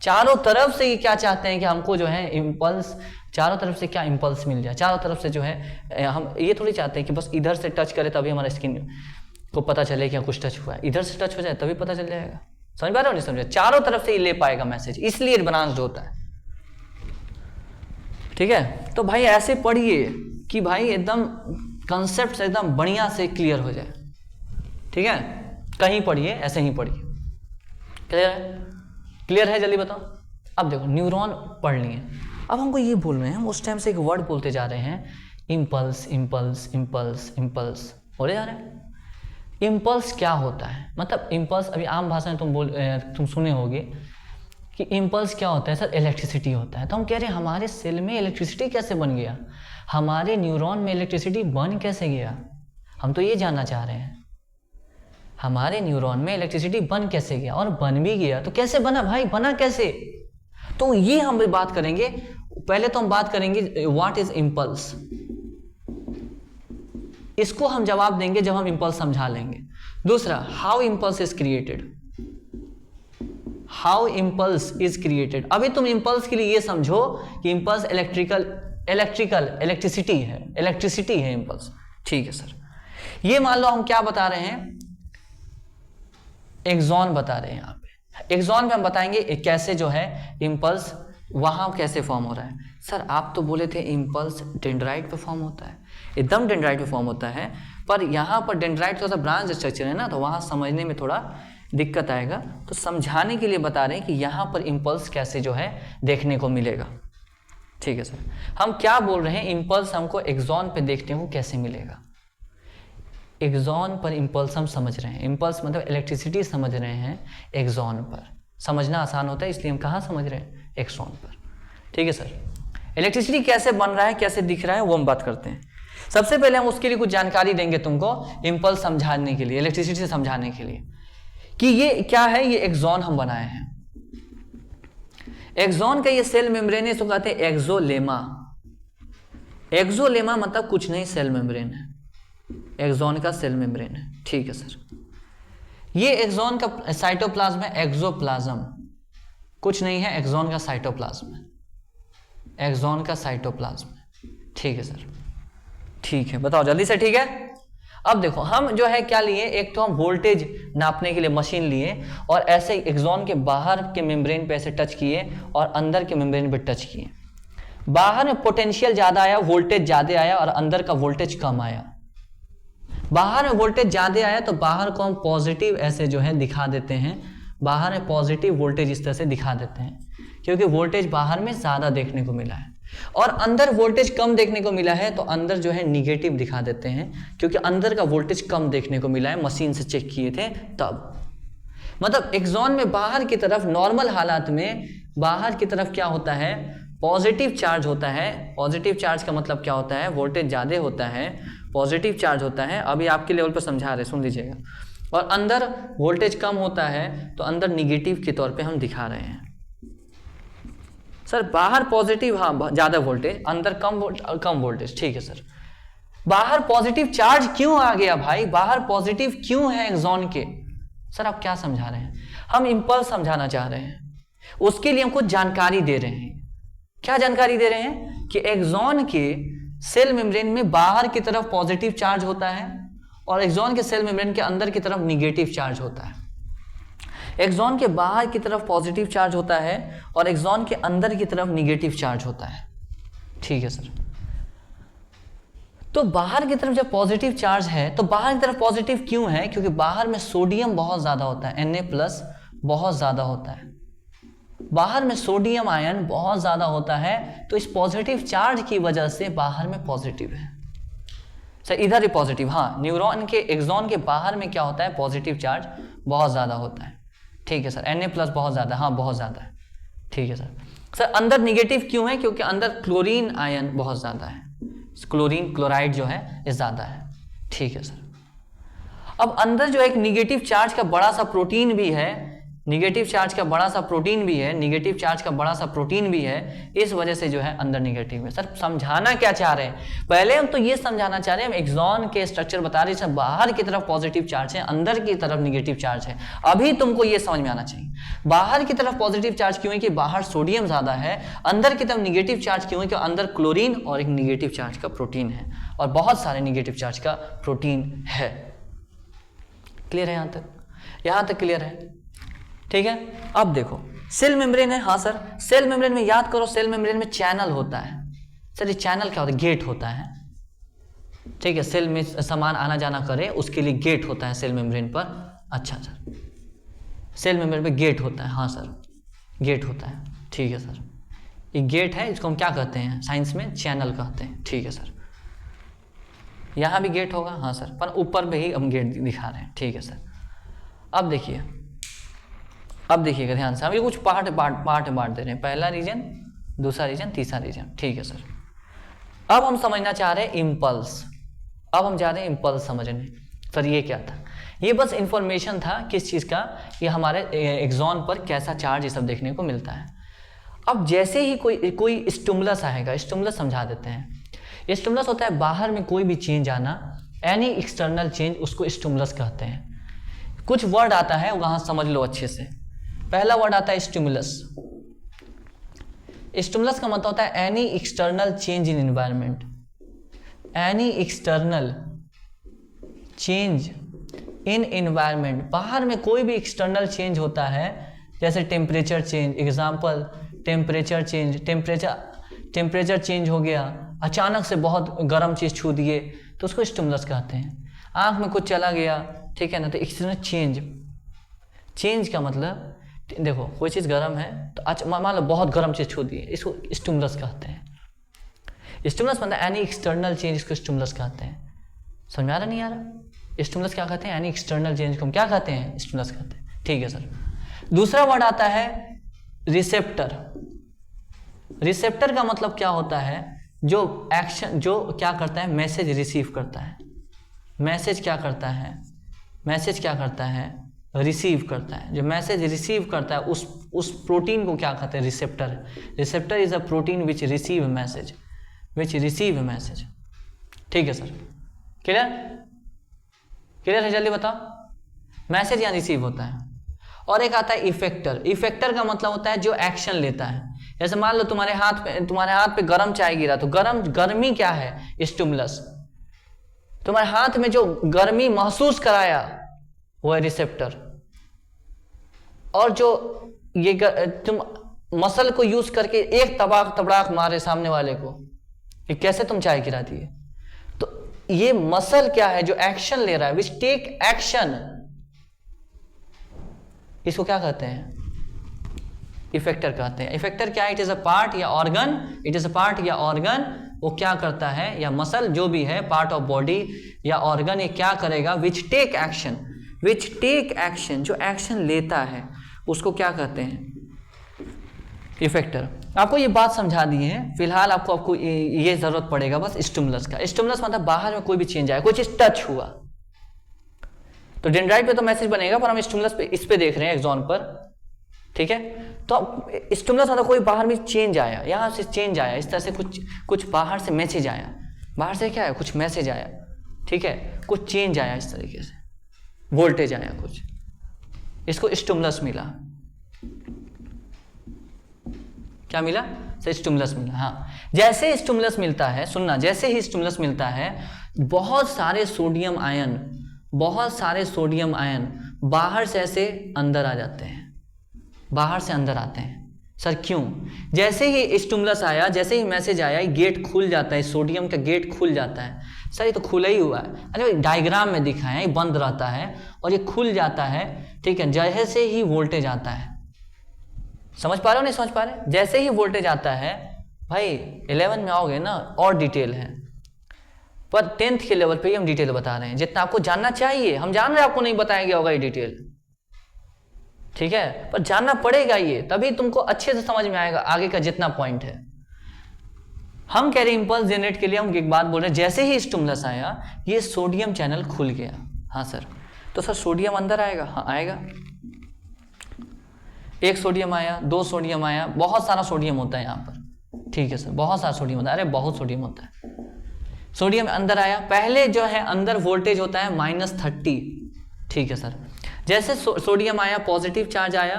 चारों तरफ से ये क्या चाहते हैं कि हमको जो है इम्पल्स, चारों तरफ से क्या इम्पल्स मिल जाए, चारों तरफ से जो है हम ये थोड़ी चाहते हैं कि बस इधर से टच करे तभी हमारा स्किन को पता चले कि कुछ टच हुआ है, इधर से टच हो जाए तभी पता चल जाएगा। समझ पा रहे हो? नहीं समझे? चारों तरफ से ये ले पाएगा मैसेज, इसलिए ब्रांच्ड होता है, ठीक है। तो भाई ऐसे पढ़िए कि भाई एकदम कंसेप्ट एकदम बढ़िया से क्लियर हो जाए, ठीक है। कहीं पढ़िए, ऐसे ही पढ़िए। क्लियर है? क्लियर है? जल्दी बताओ। अब देखो न्यूरॉन पढ़ लिए, अब हमको ये बोल रहे हैं, हम उस टाइम से एक वर्ड बोलते जा रहे हैं, इम्पल्स इम्पल्स इम्पल्स इम्पल्स बोले जा रहे हैं। इम्पल्स क्या होता है? मतलब इम्पल्स अभी आम भाषा में तुम सुने होगे कि इम्पल्स क्या होता है सर? इलेक्ट्रिसिटी होता है। तो हम कह रहे हैं हमारे सेल में इलेक्ट्रिसिटी कैसे बन गया, हमारे न्यूरॉन में इलेक्ट्रिसिटी बन कैसे गया, हम तो ये जानना चाह रहे हैं। हमारे न्यूरॉन में इलेक्ट्रिसिटी बन कैसे गया, और बन भी गया तो कैसे बना भाई, बना कैसे? तो ये हम भी बात करेंगे। पहले तो हम बात करेंगे व्हाट इज इम्पल्स, इसको हम जवाब देंगे जब हम इम्पल्स समझा लेंगे। दूसरा, how impulse is created, how impulse is created. अभी तुम इम्पल्स के लिए ये समझो कि इम्पल्स इलेक्ट्रिसिटी है, इलेक्ट्रिसिटी है इम्पल्स, ठीक है सर। ये मान लो हम क्या बता रहे हैं, एक्सॉन बता रहे हैं। यहाँ पे एक्सॉन में हम बताएंगे कैसे जो है इम्पल्स वहां कैसे फॉर्म हो रहा है। सर आप तो बोले थे इम्पल्स डेंड्राइट पे फॉर्म होता है, एकदम डेंड्राइट पे फॉर्म होता है, पर यहाँ पर डेंड्राइट थोड़ा सा ब्रांच स्ट्रक्चर है ना, तो वहाँ समझने में थोड़ा दिक्कत आएगा। तो समझाने के लिए बता रहे हैं कि यहाँ पर इम्पल्स कैसे जो है देखने को मिलेगा, ठीक है सर। हम क्या बोल रहे हैं, इम्पल्स हमको एक्सॉन पे देखने को कैसे मिलेगा। एक्सॉन पर इम्पल्स हम समझ रहे हैं, इम्पल्स मतलब इलेक्ट्रिसिटी समझ रहे हैं एक्सॉन पर। समझना आसान होता है इसलिए हम कहाँ समझ रहे हैं, एक्सॉन पर, ठीक है सर। इलेक्ट्रिसिटी कैसे बन रहा है, कैसे दिख रहा है, वो हम बात करते हैं। सबसे पहले हम उसके लिए कुछ जानकारी देंगे तुमको, इम्पल्स समझाने के लिए, इलेक्ट्रिसिटी से समझाने के लिए कि ये क्या है। ये एक्सॉन हम बनाए हैं। एक्सॉन का ये सेल मेम्ब्रेन है, इसको कहते हैं एक्सोलेमा। एक्सोलेमा मतलब कुछ नहीं, सेल मेम्ब्रेन है, एक्सॉन का सेल मेम्ब्रेन है, ठीक है सर। ये एक्सॉन का साइटोप्लाज्म है, एक्सोप्लाज्म कुछ नहीं है, एक्सॉन का साइटोप्लाज्म है, एक्सॉन का साइटोप्लाज्म है, ठीक है सर। ठीक है, बताओ जल्दी से, ठीक है। अब देखो हम जो है क्या लिए, एक तो हम वोल्टेज नापने के लिए मशीन लिए और ऐसे एक्सॉन के बाहर के मेम्ब्रेन पे ऐसे टच किए और अंदर के मेम्ब्रेन पे टच किए। बाहर में पोटेंशियल ज्यादा आया, वोल्टेज ज्यादा आया, और अंदर का वोल्टेज कम आया। बाहर में वोल्टेज ज्यादा आया तो बाहर को हम पॉजिटिव ऐसे जो है दिखा देते हैं, बाहर में पॉजिटिव वोल्टेज इस तरह से दिखा देते हैं क्योंकि वोल्टेज बाहर में ज्यादा देखने को मिला है। और अंदर वोल्टेज कम देखने को मिला है तो अंदर जो है निगेटिव दिखा देते हैं क्योंकि अंदर का वोल्टेज कम देखने को मिला है, मशीन से चेक किए थे तब। मतलब एक्सॉन में बाहर की तरफ नॉर्मल हालात में बाहर की तरफ क्या होता है, पॉजिटिव चार्ज होता है। पॉजिटिव चार्ज का मतलब क्या होता है, वोल्टेज ज़्यादा होता है, पॉजिटिव चार्ज होता है। अभी आपके लेवल पर समझा रहे, सुन लीजिएगा। और अंदर वोल्टेज कम होता है तो अंदर निगेटिव के तौर पे हम दिखा रहे हैं। सर बाहर पॉजिटिव, हाँ ज़्यादा वोल्टेज, अंदर कम वोल्टेज, ठीक है सर। बाहर पॉजिटिव चार्ज क्यों आ गया भाई, बाहर पॉजिटिव क्यों है एक्सॉन के? सर आप क्या समझा रहे हैं? हम इम्पल्स समझाना चाह रहे हैं, उसके लिए हम कुछ जानकारी दे रहे हैं। क्या जानकारी दे रहे हैं कि एक्सॉन के सेल मेम्ब्रेन में बाहर की तरफ पॉजिटिव चार्ज होता है और एक्सॉन के सेल मेम्ब्रेन के अंदर की तरफ निगेटिव चार्ज होता है। एक्सॉन के बाहर की तरफ पॉजिटिव चार्ज होता है और एक्सॉन के अंदर की तरफ निगेटिव चार्ज होता है, ठीक है सर। तो बाहर की तरफ जब पॉजिटिव चार्ज है तो बाहर की तरफ पॉजिटिव क्यों है? क्योंकि बाहर में सोडियम बहुत ज्यादा होता है, Na+ बहुत ज्यादा होता है, बाहर में सोडियम आयन बहुत ज़्यादा होता है, तो इस पॉजिटिव चार्ज की वजह से बाहर में पॉजिटिव है सर, इधर ही पॉजिटिव। हाँ, न्यूरॉन के एक्सॉन के बाहर में क्या होता है, पॉजिटिव चार्ज बहुत ज़्यादा होता है। ठीक है सर, Na+ बहुत ज़्यादा, हाँ बहुत ज़्यादा है। ठीक है सर। सर अंदर निगेटिव क्यों है, क्योंकि अंदर क्लोरीन आयन बहुत ज़्यादा है, क्लोरीन क्लोराइड जो है ये ज़्यादा है। ठीक है सर। अब अंदर जो एक निगेटिव चार्ज का बड़ा सा प्रोटीन भी है, निगेटिव चार्ज का बड़ा सा प्रोटीन भी है, निगेटिव चार्ज का बड़ा सा प्रोटीन भी है, इस वजह से जो है अंदर निगेटिव है। सर समझाना क्या चाह रहे हैं, पहले हम तो ये समझाना चाह रहे हैं, हम एक्सॉन के स्ट्रक्चर बता रहे हैं, बाहर की तरफ पॉजिटिव चार्ज है, अंदर की तरफ निगेटिव चार्ज है। अभी तुमको ये समझ में आना चाहिए, बाहर की तरफ पॉजिटिव चार्ज क्यों है कि बाहर सोडियम ज्यादा है, अंदर की तरफ निगेटिव चार्ज क्यों है कि अंदर क्लोरीन और एक निगेटिव चार्ज का प्रोटीन है, और बहुत सारे निगेटिव चार्ज का प्रोटीन है। क्लियर है यहां तक क्लियर है? ठीक है। अब देखो सेल मेम्ब्रेन है, हाँ सर सेल मेम्ब्रेन में याद करो, सेल मेम्ब्रेन में चैनल होता है। सर ये चैनल क्या होता है, गेट होता है। ठीक है, सेल में सामान आना जाना करे उसके लिए गेट होता है सेल मेम्ब्रेन पर। अच्छा सर, सेल मेम्ब्रेन पे गेट होता है, हाँ सर गेट होता है। ठीक है सर, ये गेट है, इसको हम क्या कहते हैं साइंस में, चैनल कहते हैं। ठीक है सर, यहाँ भी गेट होगा, हाँ सर, पर ऊपर पे ही हम गेट दिखा रहे हैं। ठीक है सर। अब देखिएगा ध्यान से, हम ये कुछ पार्ट दे रहे हैं, पहला रीजन, दूसरा रीजन, तीसरा रीजन। ठीक है सर। अब हम समझना चाह रहे हैं इम्पल्स, अब हम जा रहे हैं इम्पल्स समझने। सर ये क्या था, ये बस इंफॉर्मेशन था किस चीज़ का, ये हमारे एक्सॉन पर कैसा चार्ज ये सब देखने को मिलता है। अब जैसे ही कोई स्टिमुलस आएगा, स्टिमुलस समझा देते हैं। स्टिमुलस होता है बाहर में कोई भी चेंज आना, एनी एक्सटर्नल चेंज, उसको स्टिमुलस कहते हैं। कुछ वर्ड आता है वहाँ समझ लो अच्छे से। पहला वर्ड आता है स्टिमुलस। स्टिमुलस का मतलब होता है any external change in environment, any external change in environment, बाहर में कोई भी एक्सटर्नल चेंज होता है, जैसे temperature change, example temperature change, temperature change हो गया, अचानक से बहुत गर्म चीज़ छू दिए तो उसको स्टिमुलस कहते हैं। आँख में कुछ चला गया, ठीक है ना, तो एक्सटर्नल चेंज का मतलब देखो कोई चीज़ गर्म है तो मान लो बहुत गर्म चीज़ छू दी, इसको स्टिमुलस कहते हैं। स्टिमुलस मतलब एनी एक्सटर्नल चेंज, इसको स्टिमुलस कहते हैं। समझ में आ रहा नहीं आ रहा? स्टिमुलस क्या कहते हैं, एनी एक्सटर्नल चेंज को हम क्या कहते हैं, स्टिमुलस कहते हैं। ठीक है सर। दूसरा वर्ड आता है रिसेप्टर। रिसेप्टर का मतलब क्या होता है, जो एक्शन, जो क्या करता है, मैसेज रिसीव करता है। मैसेज क्या करता है, मैसेज क्या करता है, रिसीव करता है। जो मैसेज रिसीव करता है उस प्रोटीन को क्या कहते हैं, receptor. Receptor is a protein which receive message, which receive message. ठीक है सर, क्लियर क्लियर है? जल्दी बताओ। मैसेज या रिसीव होता है। और एक आता है इफेक्टर। इफेक्टर का मतलब होता है जो एक्शन लेता है। जैसे मान लो तुम्हारे हाथ पे गर्म चाय गिरा, तो गर्मी क्या है, स्टिमुलस। तुम्हारे हाथ में जो गर्मी महसूस कराया वो है रिसेप्टर। और जो ये तुम मसल को यूज करके एक तबड़ाक मारे सामने वाले को, ये कैसे तुम चाय गिरा दिए, तो ये मसल क्या है, जो एक्शन ले रहा है, विच टेक एक्शन, इसको क्या कहते हैं, इफेक्टर कहते हैं। इफेक्टर क्या है, इट इज अ पार्ट या organ, it is a part या ऑर्गन, वो क्या करता है, या मसल जो भी है, पार्ट ऑफ बॉडी या ऑर्गन, ये क्या करेगा, which take action, which take action, जो एक्शन लेता है उसको क्या कहते हैं, इफेक्टर। आपको ये बात समझा दी है, फिलहाल आपको ये जरूरत पड़ेगा बस स्टिमुलस का। स्टिमुलस मतलब बाहर में कोई भी चेंज आया, कोई चीज टच हुआ, तो डेंड्राइट पे तो मैसेज बनेगा, पर हम स्टिमुलस पे इस पे देख रहे हैं, एक्सॉन पर। ठीक है, तो स्टिमुलस मतलब कोई बाहर में चेंज आया, यहाँ से चेंज आया, इस तरह से कुछ बाहर से मैसेज आया, बाहर से क्या है, कुछ मैसेज आया, ठीक है, कुछ चेंज आया, इस तरीके से वोल्टेज आया कुछ, इसको स्टिमुलस मिला। क्या मिला, सर स्टिमुलस मिला। हाँ, जैसे स्टिमुलस मिलता है, सुनना, जैसे ही स्टिमुलस मिलता है, बहुत सारे सोडियम आयन बाहर से ऐसे अंदर आ जाते हैं, बाहर से अंदर आते हैं। सर क्यों? जैसे ही स्टिमुलस आया, जैसे ही मैसेज आया, गेट खुल जाता है, सोडियम का गेट खुल जाता है। सर ये तो खुला ही हुआ है, अरे डायग्राम में दिखा है, ये बंद रहता है और ये खुल जाता है। ठीक है, जैसे ही वोल्टेज आता है, समझ पा रहे हो नहीं समझ पा रहे? जैसे ही वोल्टेज आता है भाई 11 में आओगे ना और डिटेल है, पर 10th के लेवल पे ही हम डिटेल बता रहे हैं, जितना आपको जानना चाहिए। हम जान रहे हैं आपको नहीं बताया गया होगा ये डिटेल, ठीक है, पर जानना पड़ेगा ये, तभी तुमको अच्छे से समझ में आएगा आगे का जितना पॉइंट है। हम कह रहे हैं इंपल्स जनरेट के लिए हम एक बात बोल रहे हैं, जैसे ही स्टिमुलस आया ये सोडियम चैनल खुल गया। हाँ सर, तो सर सोडियम अंदर आएगा? हाँ आएगा। एक सोडियम आया, दो सोडियम आया, बहुत सारा सोडियम होता है यहाँ पर, ठीक है सर, बहुत सारा सोडियम होता है, अरे बहुत सोडियम होता है। सोडियम अंदर आया, पहले जो है अंदर वोल्टेज होता है -30, ठीक है सर। जैसे सोडियम आया, पॉजिटिव चार्ज आया,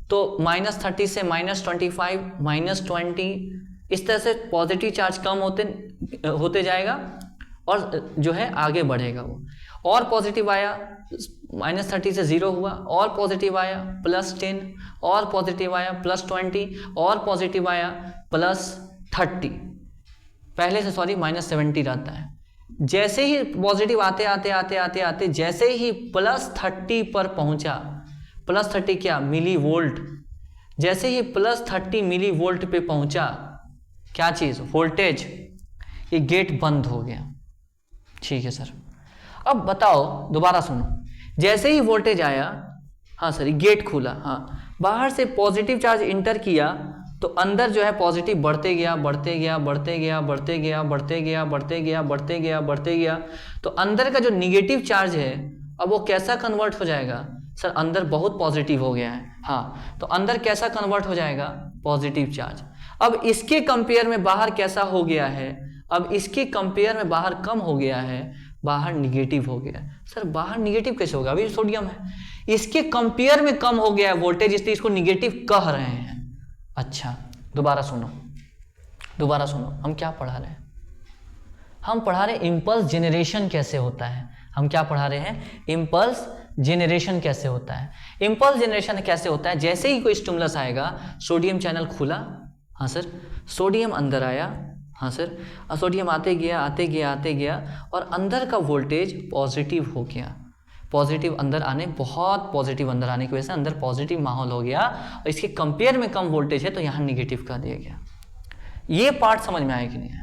तो -30 से -25, -20, इस तरह से पॉजिटिव चार्ज कम होते जाएगा और जो है आगे बढ़ेगा वो। और पॉजिटिव आया, -30 से 0 हुआ, और पॉजिटिव आया +10, और पॉजिटिव आया +20, और पॉजिटिव आया +30, पहले से सॉरी -70 रहता है। जैसे ही पॉजिटिव आते जैसे ही +30 पर पहुंचा, +30 क्या? Millivolt. जैसे ही +30 मिली वोल्ट पे पहुंचा, क्या चीज? वोल्टेज, ये गेट बंद हो गया, ठीक है सर। अब बताओ, दोबारा सुनो, जैसे ही वोल्टेज आया, हाँ सर, गेट खुला, हाँ, बाहर से पॉजिटिव चार्ज इंटर किया, तो अंदर जो है पॉजिटिव बढ़ते गया, तो अंदर का जो निगेटिव चार्ज है अब वो कैसा कन्वर्ट हो जाएगा? सर अंदर बहुत पॉजिटिव हो गया है, हाँ, तो अंदर कैसा कन्वर्ट हो जाएगा? Positive charge. अब इसके कंपेयर में बाहर कैसा हो गया है? अब इसके कंपेयर में बाहर कम हो गया है, बाहर निगेटिव हो गया। सर बाहर निगेटिव कैसे होगा? अभी सोडियम है, इसके कंपेयर में कम हो गया है वोल्टेज, इसलिए इसको निगेटिव कह रहे हैं। अच्छा, दोबारा सुनो, हम क्या पढ़ा रहे हैं? हम पढ़ा रहे हैं इंपल्स जेनरेशन कैसे होता है। हम क्या पढ़ा रहे हैं? इंपल्स जेनरेशन कैसे होता है। इंपल्स जेनरेशन कैसे होता है? जैसे ही कोई स्टिमुलस आएगा, सोडियम चैनल खुला, हाँ सर, सोडियम अंदर आया, हाँ सर, सोडियम आते गया और अंदर का वोल्टेज पॉजिटिव हो गया। पॉजिटिव अंदर आने, बहुत पॉजिटिव अंदर आने की वजह से अंदर पॉजिटिव माहौल हो गया, और इसके कंपेयर में कम वोल्टेज है तो यहाँ निगेटिव कर दिया गया। ये पार्ट समझ में आया कि नहीं आया?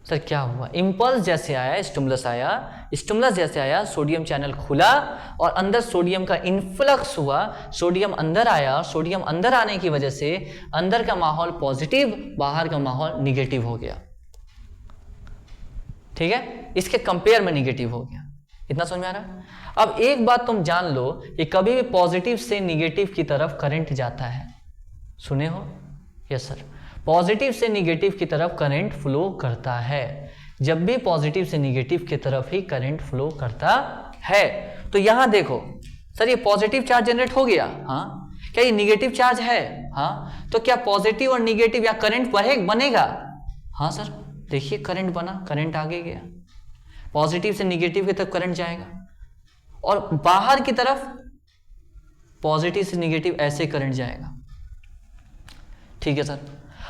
सर क्या हुआ? इंपल्स जैसे आया, स्टिमुलस जैसे आया, सोडियम चैनल खुला और अंदर सोडियम का इन्फ्लक्स हुआ, सोडियम अंदर आया, सोडियम अंदर आने की वजह से अंदर का माहौल पॉजिटिव, बाहर का माहौल निगेटिव हो गया, ठीक है, इसके कंपेयर में निगेटिव हो गया। इतना समझ में आ रहा है? अब एक बात तुम जान लो कि कभी भी पॉजिटिव से निगेटिव की तरफ करंट जाता है, सुने हो? यस सर, पॉजिटिव से निगेटिव की तरफ करंट फ्लो करता है। जब भी पॉजिटिव से निगेटिव की तरफ ही करंट फ्लो करता है। तो यहां देखो सर, ये पॉजिटिव चार्ज जनरेट हो गया, हाँ, क्या ये निगेटिव चार्ज है? हाँ, तो क्या पॉजिटिव और निगेटिव या करंट बनेगा? हाँ सर, देखिए करंट बना, करंट आगे गया, पॉजिटिव से निगेटिव की तरफ करंट जाएगा, और बाहर की तरफ पॉजिटिव से निगेटिव ऐसे करंट जाएगा, ठीक है सर।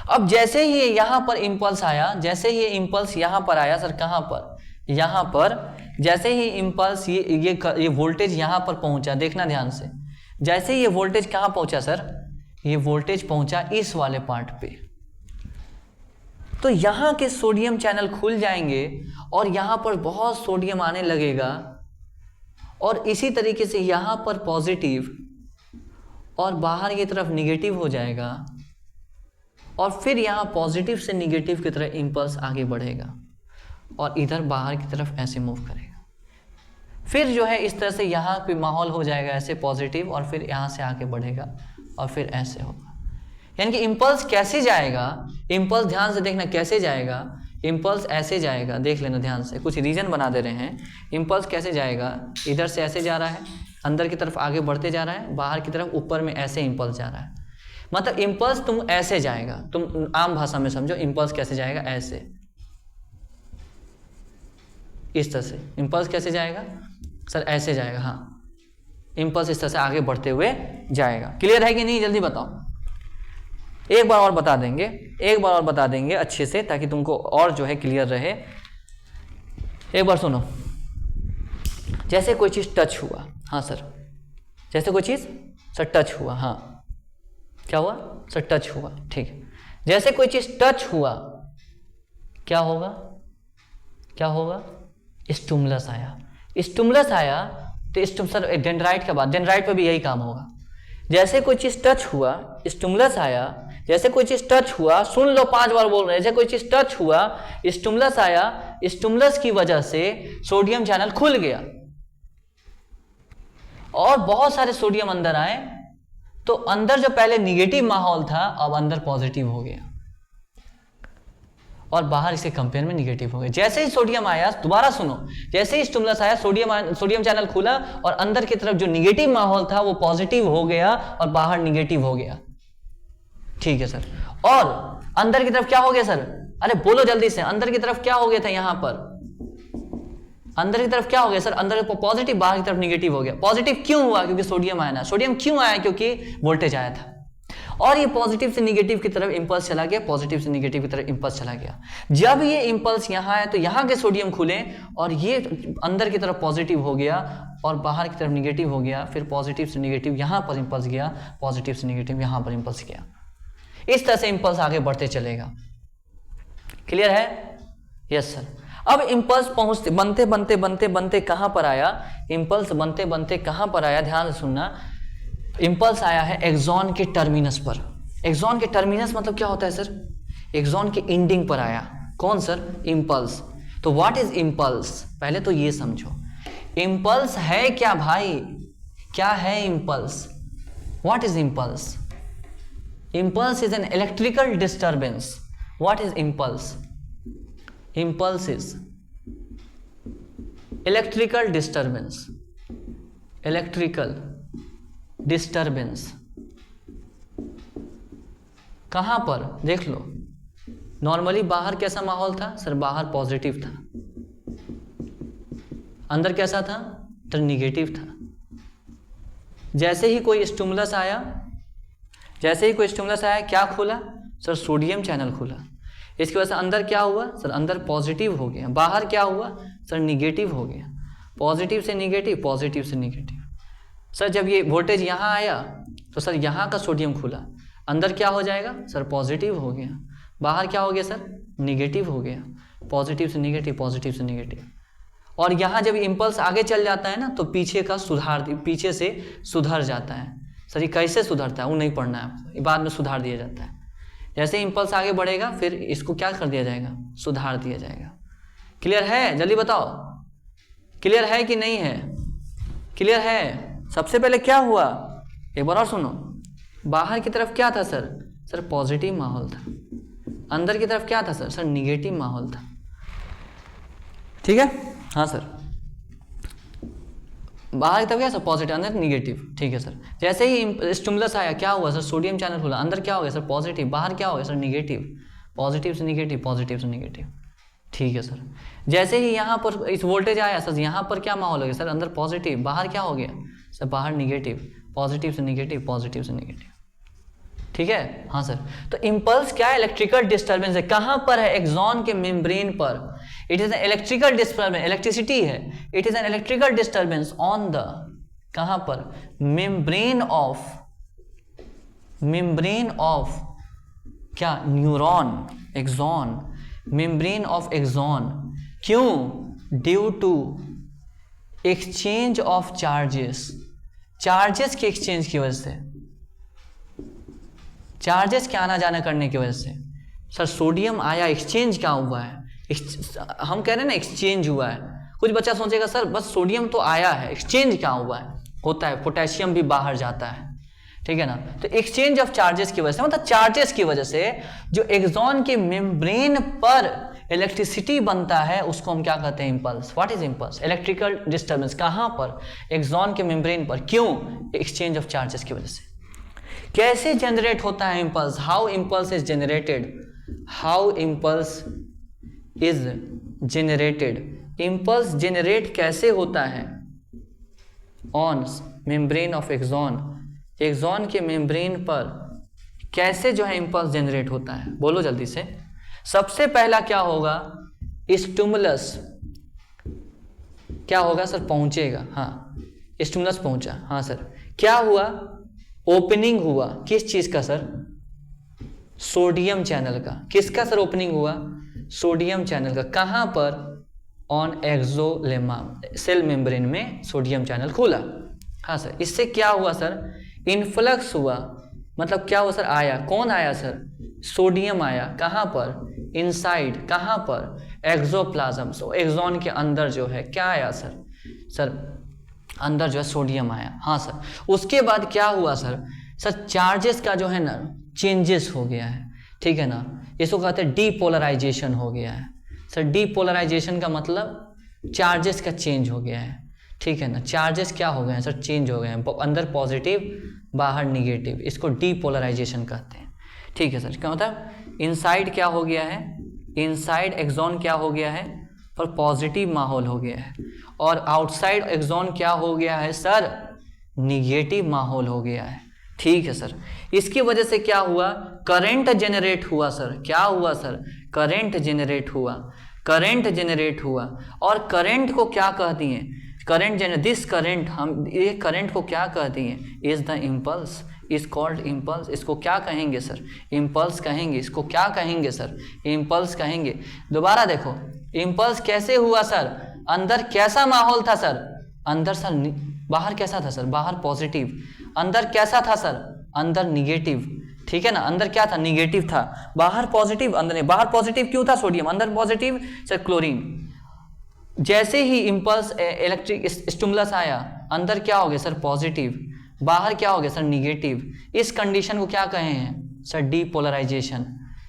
अब जैसे ही यहां पर इंपल्स आया, जैसे ही इंपल्स यहां पर आया सर, कहां पर? यहां पर। जैसे ही इंपल्स ये वोल्टेज यहां पर पहुंचा, देखना ध्यान से, जैसे ही ये वोल्टेज कहां पहुंचा सर? ये वोल्टेज पहुंचा इस वाले पार्ट पे, तो यहां के सोडियम चैनल खुल जाएंगे और यहां पर बहुत सोडियम आने लगेगा, और इसी तरीके से यहां पर पॉजिटिव और बाहर की तरफ निगेटिव हो जाएगा, और फिर यहाँ पॉजिटिव से निगेटिव की तरफ इंपल्स आगे बढ़ेगा और इधर बाहर की तरफ ऐसे मूव करेगा। फिर जो है इस तरह से यहाँ पे माहौल हो जाएगा ऐसे पॉजिटिव, और फिर यहाँ से आगे बढ़ेगा और फिर ऐसे होगा। यानी कि इंपल्स कैसे जाएगा? इंपल्स ध्यान से देखना कैसे जाएगा। इंपल्स ऐसे जाएगा, देख लेना ध्यान से, कुछ रीजन बना दे रहे हैं। इंपल्स कैसे जाएगा? इधर से ऐसे जा रहा है, अंदर की तरफ आगे बढ़ते जा रहा है, बाहर की तरफ ऊपर में ऐसे इंपल्स जा रहा है। मतलब इंपल्स तुम ऐसे जाएगा, तुम आम भाषा में समझो इंपल्स कैसे जाएगा, ऐसे, इस तरह से। इंपल्स कैसे जाएगा सर? ऐसे जाएगा, हाँ, इंपल्स इस तरह से आगे बढ़ते हुए जाएगा। क्लियर है कि नहीं? जल्दी बताओ। एक बार और बता देंगे अच्छे से, ताकि तुमको और जो है क्लियर रहे। एक बार सुनो, जैसे कोई चीज टच हुआ, हाँ सर, जैसे कोई चीज सर टच हुआ, हाँ, क्या हुआ सर? टच हुआ, ठीक है। जैसे कोई चीज टच हुआ क्या होगा? क्या होगा? स्टिमुलस आया। स्टिमुलस आया तो सर डेंड्राइट के बाद डेंड्राइट पे भी यही काम होगा। जैसे कोई चीज टच हुआ स्टिमुलस आया, जैसे कोई चीज टच हुआ, सुन लो 5 बार बोल रहे हैं, जैसे कोई चीज टच हुआ स्टिमुलस आया, स्टिमुलस की वजह से सोडियम चैनल खुल गया और बहुत सारे सोडियम अंदर आए, तो अंदर जो पहले निगेटिव माहौल था अब अंदर पॉजिटिव हो गया और बाहर इसके कंपेयर में निगेटिव हो गया। जैसे ही सोडियम आया, दोबारा सुनो, जैसे ही स्टिमुलस आया सोडियम चैनल खुला और अंदर की तरफ जो निगेटिव माहौल था वो पॉजिटिव हो गया और बाहर निगेटिव हो गया, ठीक है सर। और अंदर की तरफ क्या हो गया सर? अरे बोलो जल्दी से, अंदर की तरफ क्या हो गया था? यहां पर अंदर की तरफ क्या हो गया सर? अंदर पॉजिटिव, बाहर की तरफ निगेटिव हो गया। पॉजिटिव क्यों हुआ? क्योंकि सोडियम आया ना। सोडियम क्यों आया? क्योंकि वोल्टेज आया था और ये पॉजिटिव से निगेटिव की तरफ इंपल्स चला गया, पॉजिटिव से निगेटिव की तरफ इंपल्स चला गया। जब ये इंपल्स यहाँ आया तो यहाँ के सोडियम खुले और ये अंदर की तरफ पॉजिटिव हो गया और बाहर की तरफ निगेटिव हो गया, फिर पॉजिटिव से निगेटिव यहाँ पर इंपल्स गया, पॉजिटिव से निगेटिव यहाँ पर इंपल्स गया। इस तरह से इंपल्स आगे बढ़ते चलेगा। क्लियर है? Yes sir. अब इंपल्स पहुंचते बनते बनते बनते बनते कहां पर आया? इंपल्स बनते बनते कहां पर आया? ध्यान से सुनना। इंपल्स आया है एक्सॉन के टर्मिनस पर। एक्सॉन के टर्मिनस मतलब क्या होता है सर? एक्सॉन के एंडिंग पर आया। कौन सर? इंपल्स। तो व्हाट इज इंपल्स? पहले तो ये समझो, इंपल्स है क्या भाई? क्या है impulse? What is impulse? Impulse is an electrical disturbance. What is impulse? Impulse is electrical disturbance. Electrical disturbance कहां पर? देख लो, नॉर्मली बाहर कैसा माहौल था सर? बाहर पॉजिटिव था। अंदर कैसा था? तो निगेटिव था। जैसे ही कोई स्टिमुलस आया, जैसे ही कोई स्टिमुलस आया क्या खुला सर? सोडियम चैनल खुला। इसकी वजह से अंदर क्या हुआ सर? अंदर पॉजिटिव हो गया। बाहर क्या हुआ सर? निगेटिव हो गया। पॉजिटिव से निगेटिव, पॉजिटिव से निगेटिव। सर जब ये वोल्टेज यहाँ आया तो सर यहाँ का सोडियम खुला, अंदर क्या हो जाएगा सर? पॉजिटिव हो गया। बाहर क्या हो गया सर? निगेटिव हो गया। पॉजिटिव से निगेटिव, पॉजिटिव से निगेटिव। और यहाँ जब इंपल्स आगे चल जाता है ना तो पीछे का सुधार, पीछे से सुधर जाता है। सर ये कैसे सुधरता है वो नहीं पढ़ना है, ये बाद में सुधार दिया जाता है। जैसे इंपल्स आगे बढ़ेगा फिर इसको क्या कर दिया जाएगा? सुधार दिया जाएगा। क्लियर है? जल्दी बताओ, क्लियर है कि नहीं है? क्लियर है? सबसे पहले क्या हुआ एक बार और सुनो। बाहर की तरफ क्या था सर? सर पॉजिटिव माहौल था। अंदर की तरफ क्या था सर? सर निगेटिव माहौल था। ठीक है? हाँ सर। बाहर की तरफ क्या सर? पॉजिटिव, अंदर निगेटिव। ठीक है सर। जैसे ही स्टिमुलस आया क्या हुआ सर? सोडियम चैनल खुला। अंदर क्या हो गया सर? पॉजिटिव। बाहर क्या हो गया सर? निगेटिव। पॉजिटिव से निगेटिव, पॉजिटिव से निगेटिव। ठीक है सर। जैसे ही यहाँ पर इस वोल्टेज आया सर, यहाँ पर क्या माहौल हो गया सर? अंदर पॉजिटिव। बाहर क्या हो गया सर? बाहर निगेटिव। पॉजिटिव से निगेटिव, पॉजिटिव से निगेटिव। ठीक है? हाँ सर। तो इंपल्स क्या है? इलेक्ट्रिकल डिस्टर्बेंस है। कहां पर है? एक्सॉन के मेम्ब्रेन पर। It is an electrical disturbance, electricity है। It is an electrical disturbance on the, कहां पर? मेम्ब्रेन ऑफ क्या? Neuron, axon, membrane of axon. क्यों? Due to exchange of charges. Charges के एक्सचेंज की वजह से, चार्जेस के आना जाना करने की वजह से। सर सोडियम आया, एक्सचेंज क्या हुआ है? हम कह रहे हैं ना एक्सचेंज हुआ है। कुछ बच्चा सोचेगा सर बस सोडियम तो आया है, एक्सचेंज क्या हुआ है? होता है, पोटेशियम भी बाहर जाता है। ठीक है ना? तो एक्सचेंज ऑफ चार्जेस की वजह से, मतलब चार्जेस की वजह से जो एक्सॉन के मेम्ब्रेन पर इलेक्ट्रिसिटी बनता है उसको हम क्या कहते हैं? Impulse. What is impulse? Electrical disturbance. कहां पर? एक्सॉन के मेम्ब्रेन पर। क्यों? एक्सचेंज ऑफ चार्जेस की वजह से। कैसे जनरेट होता है impulse? How impulse is generated? How impulse is generated? Impulse generate कैसे होता है? On membrane of axon. Axon के मेम्ब्रेन पर कैसे जो है इंपल्स जनरेट होता है? बोलो जल्दी से। सबसे पहला क्या होगा? स्टिमुलस क्या होगा सर? पहुंचेगा। हाँ, स्टिमुलस पहुंचा। हाँ सर। क्या हुआ? ओपनिंग हुआ किस चीज का सर? सोडियम चैनल का। किसका सर ओपनिंग हुआ? सोडियम चैनल का। कहां पर? ऑन एक्सोलेमा, सेल मेम्ब्रेन में सोडियम चैनल खुला। हाँ सर, इससे क्या हुआ सर? इन्फ्लक्स हुआ, मतलब क्या हुआ सर? आया, कौन आया सर? सोडियम आया। कहां पर? इनसाइड। कहां पर? एक्सोप्लाज्म। सो एक्सॉन के अंदर जो है क्या आया सर? सर अंदर जो है सोडियम आया। हाँ सर, उसके बाद क्या हुआ सर? सर चार्जेस का जो है ना चेंजेस हो गया है, ठीक है ना, इसको कहते हैं डीपोलराइजेशन हो गया है। सर डीपोलराइजेशन का मतलब चार्जेस का चेंज हो गया है, ठीक है ना। चार्जेस क्या हो गए हैं सर? चेंज हो गए हैं, अंदर पॉजिटिव बाहर निगेटिव, इसको डीपोलराइजेशन कहते हैं, ठीक है सर। क्या मतलब इनसाइड क्या हो गया है? इनसाइड एक्सॉन क्या हो गया है? पर पॉजिटिव माहौल हो गया है, और आउटसाइड एक्सॉन क्या हो गया है सर? निगेटिव माहौल हो गया है, ठीक है सर। इसकी वजह से क्या हुआ? करंट जनरेट हुआ सर। क्या हुआ सर? करंट जनरेट हुआ। करंट जनरेट हुआ, और करंट को क्या कहती हैं? करंट दिस करंट, हम ये करंट को क्या कहती हैं? Is the impulse, is called impulse. इसको क्या कहेंगे सर? इम्पल्स कहेंगे। इसको क्या कहेंगे सर? इम्पल्स कहेंगे। दोबारा देखो, इम्पल्स कैसे हुआ सर? अंदर कैसा माहौल था सर? अंदर सर बाहर कैसा था सर? बाहर पॉजिटिव। अंदर कैसा था सर? अंदर निगेटिव, ठीक है ना। अंदर क्या था? निगेटिव था। बाहर पॉजिटिव, अंदर नहीं। बाहर पॉजिटिव क्यों था? सोडियम। अंदर पॉजिटिव सर क्लोरीन। जैसे ही इम्पल्स इलेक्ट्रिक स्टिमुलस आया, अंदर क्या हो गया सर? पॉजिटिव। बाहर क्या हो गया सर? निगेटिव। इस कंडीशन को क्या कहे हैं सर? डीपोलराइजेशन,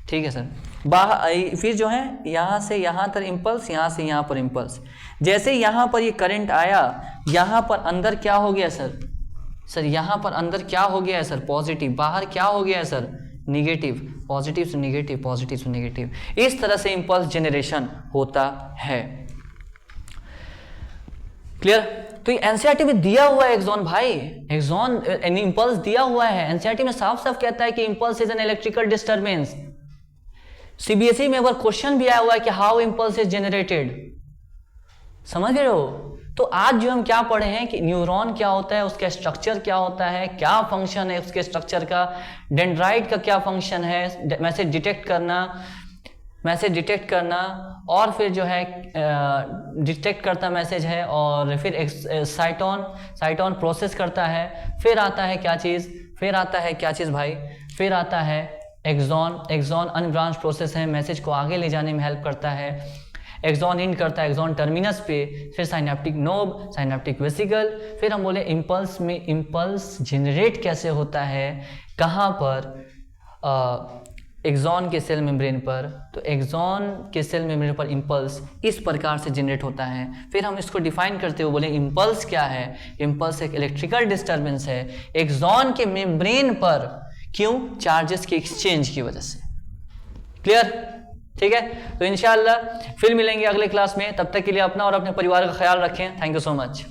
ठीक है सर। बाहर फिर जो है यहाँ से यहाँ तक इम्पल्स, यहाँ से यहाँ पर इम्पल्स। जैसे यहाँ पर ये करंट आया, यहाँ पर अंदर क्या हो गया सर? सर यहाँ पर अंदर क्या हो गया है सर? पॉजिटिव। बाहर क्या हो गया है सर? निगेटिव। पॉजिटिव से निगेटिव, पॉजिटिव से निगेटिव। इस तरह से इम्पल्स जनरेशन होता है। क्लियर? तो ये एनसीईआरटी में दिया हुआ है एक्सॉन भाई, एक्सॉन इम्पल्स दिया हुआ है। एनसीईआरटी में साफ साफ कहता है कि impulse is an electrical disturbance. CBSE में एक बार क्वेश्चन भी आया हुआ है कि हाउ इम्पल्स इज जनरेटेड। समझ रहे हो? तो आज जो हम क्या पढ़े हैं कि न्यूरॉन क्या होता है, उसका स्ट्रक्चर क्या होता है, क्या फंक्शन है उसके स्ट्रक्चर का, डेंड्राइट का क्या फंक्शन है, मैसेज डिटेक्ट करना, और फिर जो है डिटेक्ट करता मैसेज है, और फिर साइटोन प्रोसेस करता है, फिर आता है क्या चीज़? फिर आता है क्या चीज़ भाई? फिर आता है एक्सॉन अनब्रांच प्रोसेस है, मैसेज को आगे ले जाने में हेल्प करता है। एक्सॉन इन करता है एक्सॉन टर्मिनस पे, फिर साइनेप्टिक नोब, साइनेप्टिक वेसिकल। फिर हम बोले इम्पल्स में इम्पल्स जनरेट कैसे होता है, कहाँ पर? एक्सॉन के सेल मेम्ब्रेन पर। तो एक्सॉन के सेल मेम्ब्रेन पर इम्पल्स इस प्रकार से जनरेट होता है। फिर हम इसको डिफाइन करते हुए बोले इम्पल्स क्या है? इम्पल्स एक इलेक्ट्रिकल डिस्टर्बेंस है एक्सॉन के मेम्ब्रेन पर। क्यों? चार्जेस के एक्सचेंज की वजह से। क्लियर? ठीक है, तो इंशाल्लाह फिर मिलेंगे अगले क्लास में। तब तक के लिए अपना और अपने परिवार का ख्याल रखें। Thank you so much.